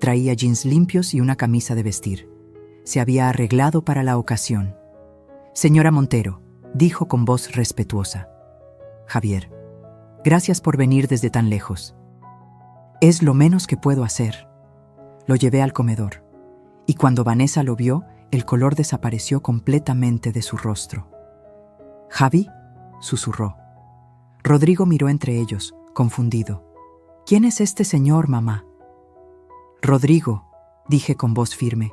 Traía jeans limpios y una camisa de vestir. Se había arreglado para la ocasión. «Señora Montero», dijo con voz respetuosa. «Javier, gracias por venir desde tan lejos. Es lo menos que puedo hacer». Lo llevé al comedor, y cuando Vanessa lo vio, el color desapareció completamente de su rostro. «¿Javi?», susurró. Rodrigo miró entre ellos, confundido. «¿Quién es este señor, mamá?» «Rodrigo», dije con voz firme,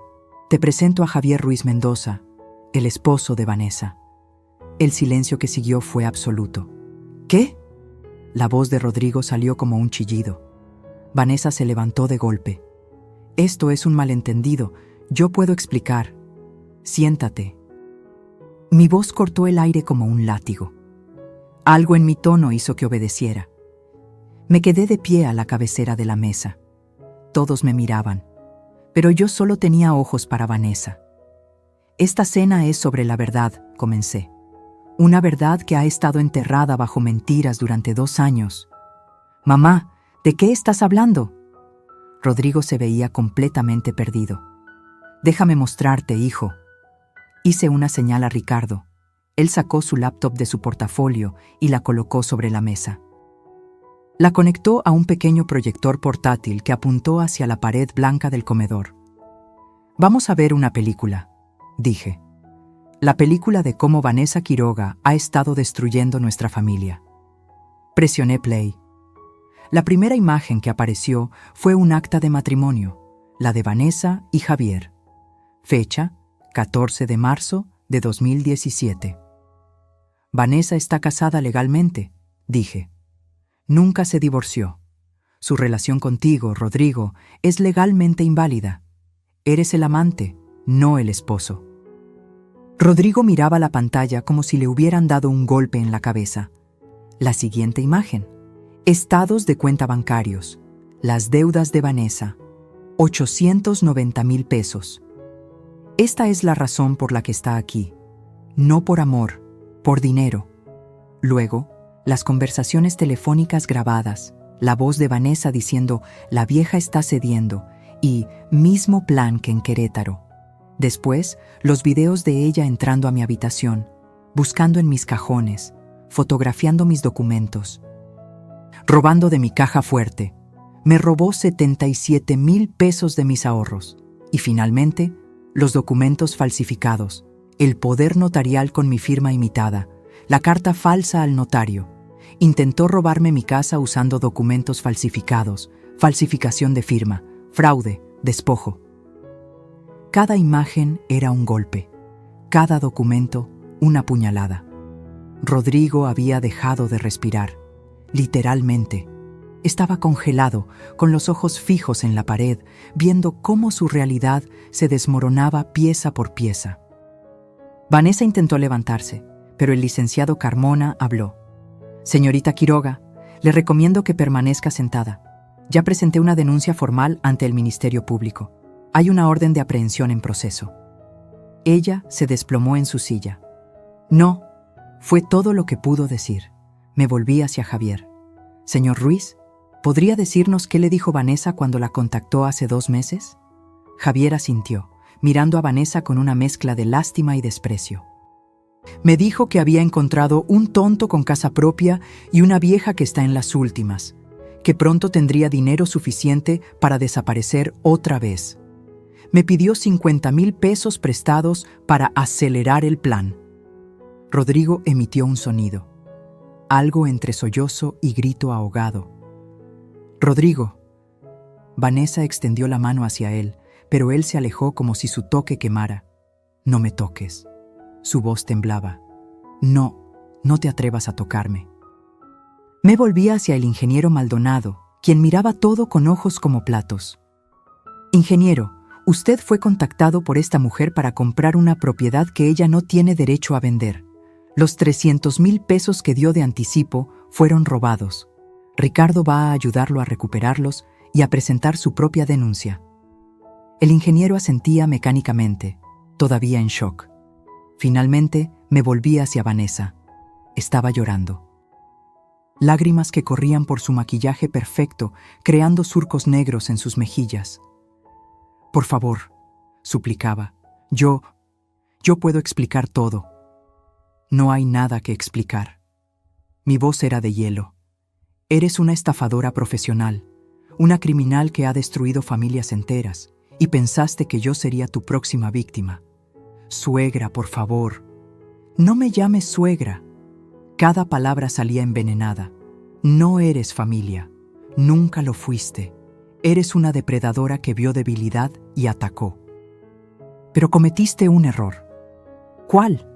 «te presento a Javier Ruiz Mendoza, el esposo de Vanessa». El silencio que siguió fue absoluto. «¿Qué?». La voz de Rodrigo salió como un chillido. Vanessa se levantó de golpe. «Esto es un malentendido. Yo puedo explicar. Siéntate». Mi voz cortó el aire como un látigo. Algo en mi tono hizo que obedeciera. Me quedé de pie a la cabecera de la mesa. Todos me miraban, pero yo solo tenía ojos para Vanessa. «Esta cena es sobre la verdad», comencé. «Una verdad que ha estado enterrada bajo mentiras durante 2 años». «Mamá, ¿de qué estás hablando?». Rodrigo se veía completamente perdido. «Déjame mostrarte, hijo». Hice una señal a Ricardo. Él sacó su laptop de su portafolio y la colocó sobre la mesa. La conectó a un pequeño proyector portátil que apuntó hacia la pared blanca del comedor. «Vamos a ver una película», dije. La película de cómo Vanessa Quiroga ha estado destruyendo nuestra familia. Presioné play. La primera imagen que apareció fue un acta de matrimonio, la de Vanessa y Javier. Fecha, 14 de marzo de 2017. Vanessa está casada legalmente, dije. Nunca se divorció. Su relación contigo, Rodrigo, es legalmente inválida. Eres el amante, no el esposo. Rodrigo miraba la pantalla como si le hubieran dado un golpe en la cabeza. La siguiente imagen. Estados de cuenta bancarios. Las deudas de Vanessa. 890,000 pesos. Esta es la razón por la que está aquí. No por amor, por dinero. Luego, las conversaciones telefónicas grabadas, la voz de Vanessa diciendo «La vieja está cediendo» y «Mismo plan que en Querétaro». Después, los videos de ella entrando a mi habitación, buscando en mis cajones, fotografiando mis documentos. Robando de mi caja fuerte. Me robó 77,000 pesos de mis ahorros. Y finalmente, los documentos falsificados, el poder notarial con mi firma imitada, la carta falsa al notario. Intentó robarme mi casa usando documentos falsificados, falsificación de firma, fraude, despojo. Cada imagen era un golpe, cada documento una puñalada. Rodrigo había dejado de respirar, literalmente. Estaba congelado, con los ojos fijos en la pared, viendo cómo su realidad se desmoronaba pieza por pieza. Vanessa intentó levantarse, pero el licenciado Carmona habló. «Señorita Quiroga, le recomiendo que permanezca sentada. Ya presenté una denuncia formal ante el Ministerio Público. Hay una orden de aprehensión en proceso». Ella se desplomó en su silla. «No», fue todo lo que pudo decir. Me volví hacia Javier. «Señor Ruiz, ¿podría decirnos qué le dijo Vanessa cuando la contactó hace 2 meses?» Javier asintió, mirando a Vanessa con una mezcla de lástima y desprecio. «Me dijo que había encontrado un tonto con casa propia y una vieja que está en las últimas, que pronto tendría dinero suficiente para desaparecer otra vez. Me pidió 50,000 pesos prestados para acelerar el plan». Rodrigo emitió un sonido, algo entre sollozo y grito ahogado. «Rodrigo». Vanessa extendió la mano hacia él, pero él se alejó como si su toque quemara. «No me toques». Su voz temblaba. «No, no te atrevas a tocarme». Me volví hacia el ingeniero Maldonado, quien miraba todo con ojos como platos. «Ingeniero, usted fue contactado por esta mujer para comprar una propiedad que ella no tiene derecho a vender. Los 300,000 pesos que dio de anticipo fueron robados. Ricardo va a ayudarlo a recuperarlos y a presentar su propia denuncia». El ingeniero asentía mecánicamente, todavía en shock. Finalmente me volví hacia Vanessa. Estaba llorando. Lágrimas que corrían por su maquillaje perfecto, creando surcos negros en sus mejillas. «Por favor», suplicaba, yo puedo explicar todo». «No hay nada que explicar». Mi voz era de hielo. «Eres una estafadora profesional, una criminal que ha destruido familias enteras, y pensaste que yo sería tu próxima víctima. Suegra, por favor». «No me llames suegra». Cada palabra salía envenenada. «No eres familia. Nunca lo fuiste. Eres una depredadora que vio debilidad y atacó. Pero cometiste un error». «¿Cuál?».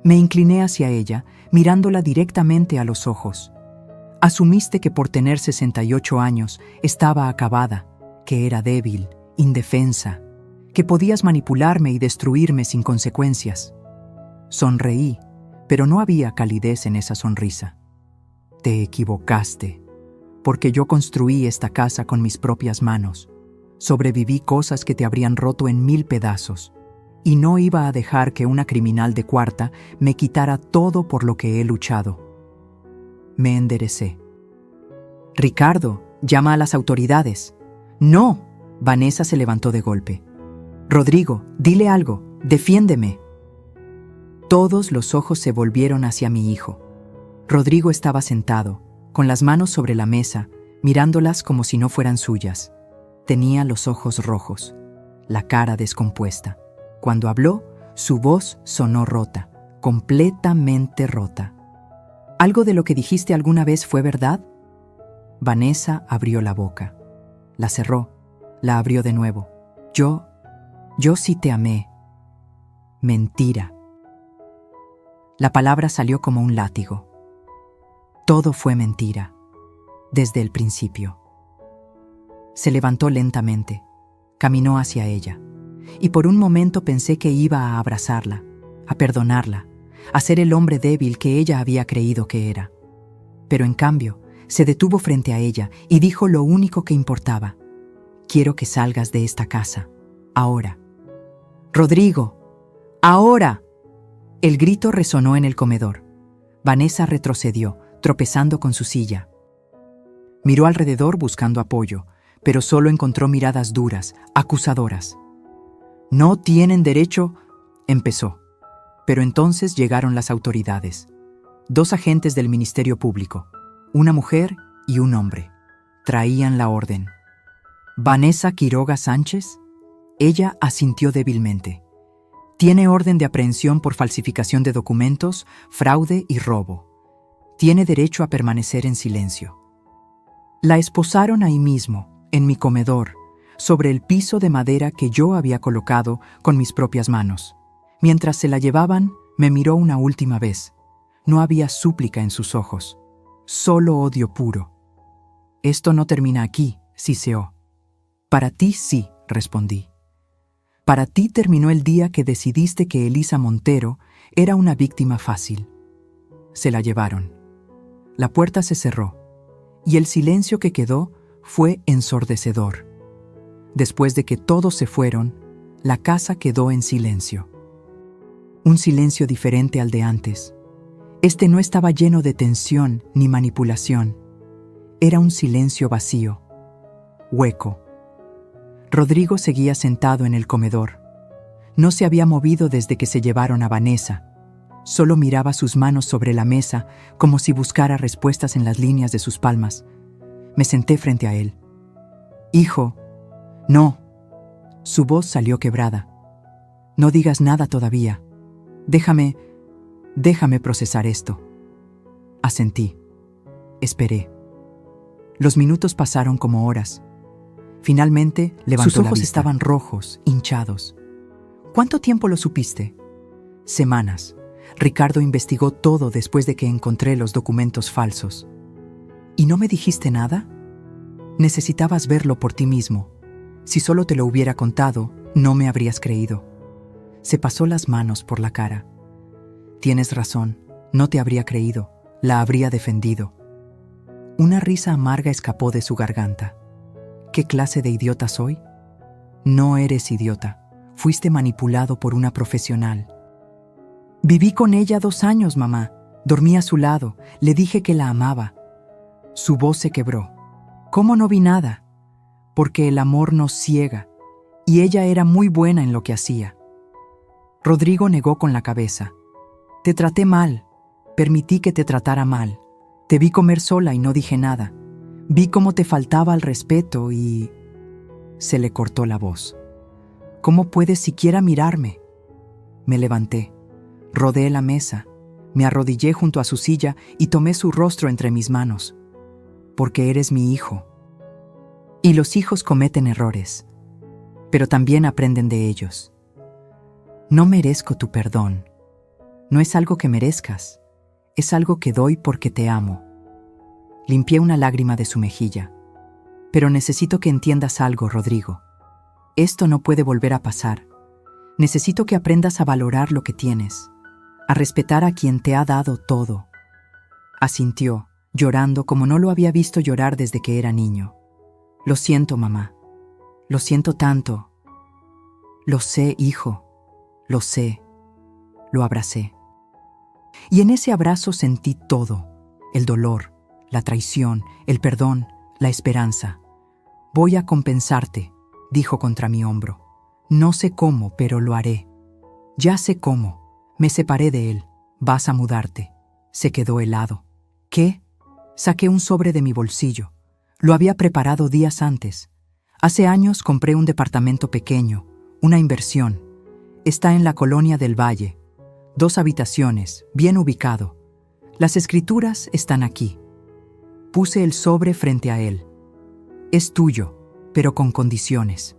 Me incliné hacia ella, mirándola directamente a los ojos. «Asumiste que por tener 68 años estaba acabada, que era débil, indefensa, que podías manipularme y destruirme sin consecuencias». Sonreí, pero no había calidez en esa sonrisa. «Te equivocaste, porque yo construí esta casa con mis propias manos. Sobreviví cosas que te habrían roto en 1000 pedazos. Y no iba a dejar que una criminal de cuarta me quitara todo por lo que he luchado». Me enderecé. «Ricardo, llama a las autoridades». «No». Vanessa se levantó de golpe. «Rodrigo, dile algo, defiéndeme». Todos los ojos se volvieron hacia mi hijo. Rodrigo estaba sentado, con las manos sobre la mesa, mirándolas como si no fueran suyas. Tenía los ojos rojos, la cara descompuesta. Cuando habló, su voz sonó rota, completamente rota. ¿Algo de lo que dijiste alguna vez fue verdad? Vanessa abrió la boca. La cerró, la abrió de nuevo. Yo sí te amé. Mentira. La palabra salió como un látigo. Todo fue mentira, desde el principio. Se levantó lentamente, caminó hacia ella, y por un momento pensé que iba a abrazarla, a perdonarla, a ser el hombre débil que ella había creído que era. Pero en cambio, se detuvo frente a ella y dijo lo único que importaba. Quiero que salgas de esta casa, ahora. ¡Rodrigo! ¡Ahora! El grito resonó en el comedor. Vanessa retrocedió, tropezando con su silla. Miró alrededor buscando apoyo, pero solo encontró miradas duras, acusadoras. «No tienen derecho», empezó. Pero entonces llegaron las autoridades. 2 agentes del Ministerio Público, una mujer y un hombre. Traían la orden. «¿Vanessa Quiroga Sánchez?» Ella asintió débilmente. «Tiene orden de aprehensión por falsificación de documentos, fraude y robo. Tiene derecho a permanecer en silencio». La esposaron ahí mismo, en mi comedor, sobre el piso de madera que yo había colocado con mis propias manos. Mientras se la llevaban, me miró una última vez. No había súplica en sus ojos, solo odio puro. «Esto no termina aquí», siseó. «Para ti sí», respondí. «Para ti terminó el día que decidiste que Elisa Montero era una víctima fácil». Se la llevaron. La puerta se cerró, y el silencio que quedó fue ensordecedor. Después de que todos se fueron, la casa quedó en silencio. Un silencio diferente al de antes. Este no estaba lleno de tensión ni manipulación. Era un silencio vacío, hueco. Rodrigo seguía sentado en el comedor. No se había movido desde que se llevaron a Vanessa. Solo miraba sus manos sobre la mesa como si buscara respuestas en las líneas de sus palmas. Me senté frente a él. «Hijo, no». Su voz salió quebrada. «No digas nada todavía. Déjame procesar esto». Asentí. Esperé. Los minutos pasaron como horas. Finalmente levantó la vista. Sus ojos estaban rojos, hinchados. «¿Cuánto tiempo lo supiste?» «Semanas. Ricardo investigó todo después de que encontré los documentos falsos». «¿Y no me dijiste nada?» «Necesitabas verlo por ti mismo. Si solo te lo hubiera contado, no me habrías creído». Se pasó las manos por la cara. «Tienes razón, no te habría creído, la habría defendido». Una risa amarga escapó de su garganta. «¿Qué clase de idiota soy?» «No eres idiota. Fuiste manipulado por una profesional». «Viví con ella 2 años, mamá. Dormí a su lado. Le dije que la amaba». Su voz se quebró. «¿Cómo no vi nada?» «Porque el amor nos ciega, y ella era muy buena en lo que hacía». Rodrigo negó con la cabeza. «Te traté mal. Permití que te tratara mal. Te vi comer sola y no dije nada. Vi cómo te faltaba al respeto y...» Se le cortó la voz. «¿Cómo puedes siquiera mirarme?» Me levanté. Rodeé la mesa. Me arrodillé junto a su silla y tomé su rostro entre mis manos. «Porque eres mi hijo. Y los hijos cometen errores, pero también aprenden de ellos. No merezco tu perdón. No es algo que merezcas. Es algo que doy porque te amo». Limpié una lágrima de su mejilla. «Pero necesito que entiendas algo, Rodrigo. Esto no puede volver a pasar. Necesito que aprendas a valorar lo que tienes, a respetar a quien te ha dado todo». Asintió, llorando como no lo había visto llorar desde que era niño. «Lo siento, mamá. Lo siento tanto». «Lo sé, hijo. Lo sé». Lo abracé. Y en ese abrazo sentí todo: el dolor, la traición, el perdón, la esperanza. «Voy a compensarte», dijo contra mi hombro. «No sé cómo, pero lo haré». «Ya sé cómo. Me separé de él. Vas a mudarte». Se quedó helado. «¿Qué? Saqué un sobre de mi bolsillo. Lo había preparado días antes. Hace años compré un departamento pequeño, una inversión. Está en la colonia del Valle. 2 habitaciones, bien ubicado. Las escrituras están aquí. Puse el sobre frente a él. Es tuyo, pero con condiciones.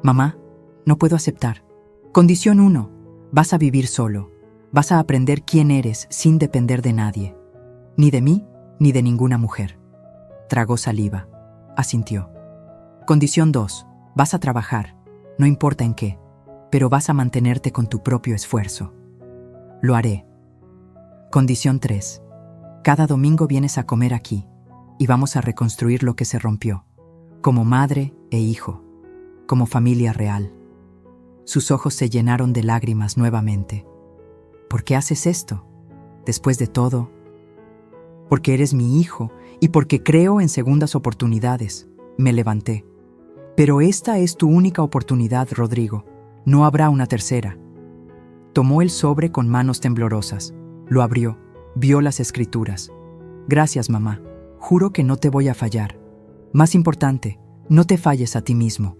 Mamá, no puedo aceptar. Condición 1. Vas a vivir solo. Vas a aprender quién eres sin depender de nadie. Ni de mí, ni de ninguna mujer. Tragó saliva. Asintió. Condición 2. Vas a trabajar. No importa en qué, pero vas a mantenerte con tu propio esfuerzo. Lo haré. Condición 3. Cada domingo vienes a comer aquí y vamos a reconstruir lo que se rompió, como madre e hijo, como familia real. Sus ojos se llenaron de lágrimas nuevamente. ¿Por qué haces esto? Después de todo, porque eres mi hijo y porque creo en segundas oportunidades. Me levanté. Pero esta es tu única oportunidad, Rodrigo. No habrá una tercera. Tomó el sobre con manos temblorosas. Lo abrió. Vio las escrituras. Gracias, mamá. Juro que no te voy a fallar. Más importante, no te falles a ti mismo.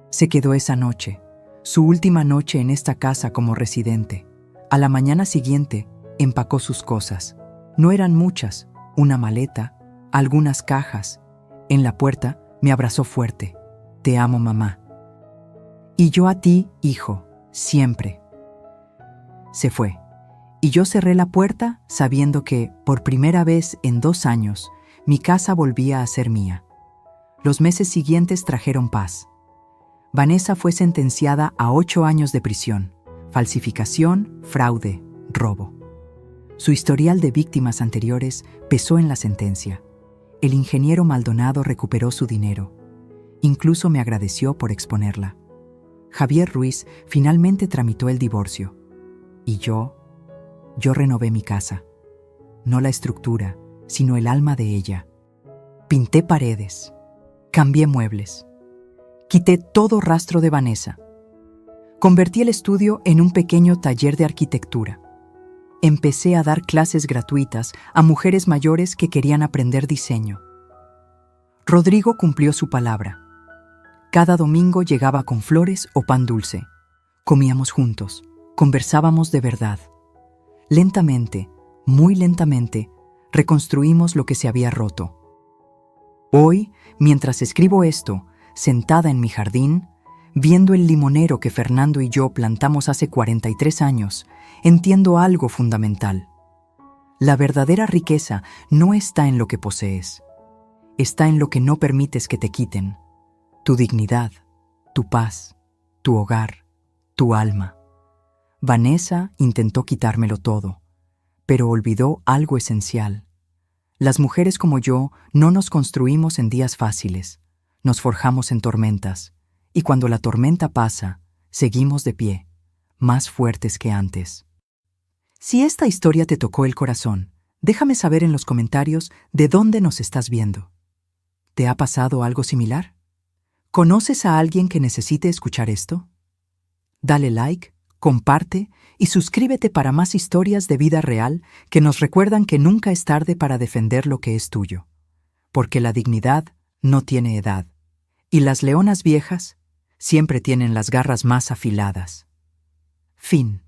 Se quedó esa noche, su última noche en esta casa como residente. A la mañana siguiente, empacó sus cosas. No eran muchas, una maleta, algunas cajas. En la puerta, me abrazó fuerte. Te amo, mamá. Y yo a ti, hijo, siempre. Se fue. Y yo cerré la puerta sabiendo que, por primera vez en 2 años, mi casa volvía a ser mía. Los meses siguientes trajeron paz. Vanessa fue sentenciada a 8 años de prisión, falsificación, fraude, robo. Su historial de víctimas anteriores pesó en la sentencia. El ingeniero Maldonado recuperó su dinero. Incluso me agradeció por exponerla. Javier Ruiz finalmente tramitó el divorcio. Y yo renové mi casa. No la estructura, sino el alma de ella. Pinté paredes. Cambié muebles. Quité todo rastro de Vanessa. Convertí el estudio en un pequeño taller de arquitectura. Empecé a dar clases gratuitas a mujeres mayores que querían aprender diseño. Rodrigo cumplió su palabra. Cada domingo llegaba con flores o pan dulce. Comíamos juntos, conversábamos de verdad. Lentamente, muy lentamente, reconstruimos lo que se había roto. Hoy, mientras escribo esto, sentada en mi jardín, viendo el limonero que Fernando y yo plantamos hace 43 años, entiendo algo fundamental. La verdadera riqueza no está en lo que posees, está en lo que no permites que te quiten. Tu dignidad, tu paz, tu hogar, tu alma. Vanessa intentó quitármelo todo, pero olvidó algo esencial. Las mujeres como yo no nos construimos en días fáciles, nos forjamos en tormentas, y cuando la tormenta pasa, seguimos de pie, más fuertes que antes. Si esta historia te tocó el corazón, déjame saber en los comentarios de dónde nos estás viendo. ¿Te ha pasado algo similar? ¿Conoces a alguien que necesite escuchar esto? Dale like, comparte y suscríbete para más historias de vida real que nos recuerdan que nunca es tarde para defender lo que es tuyo. Porque la dignidad no tiene edad. Y las leonas viejas siempre tienen las garras más afiladas. Fin.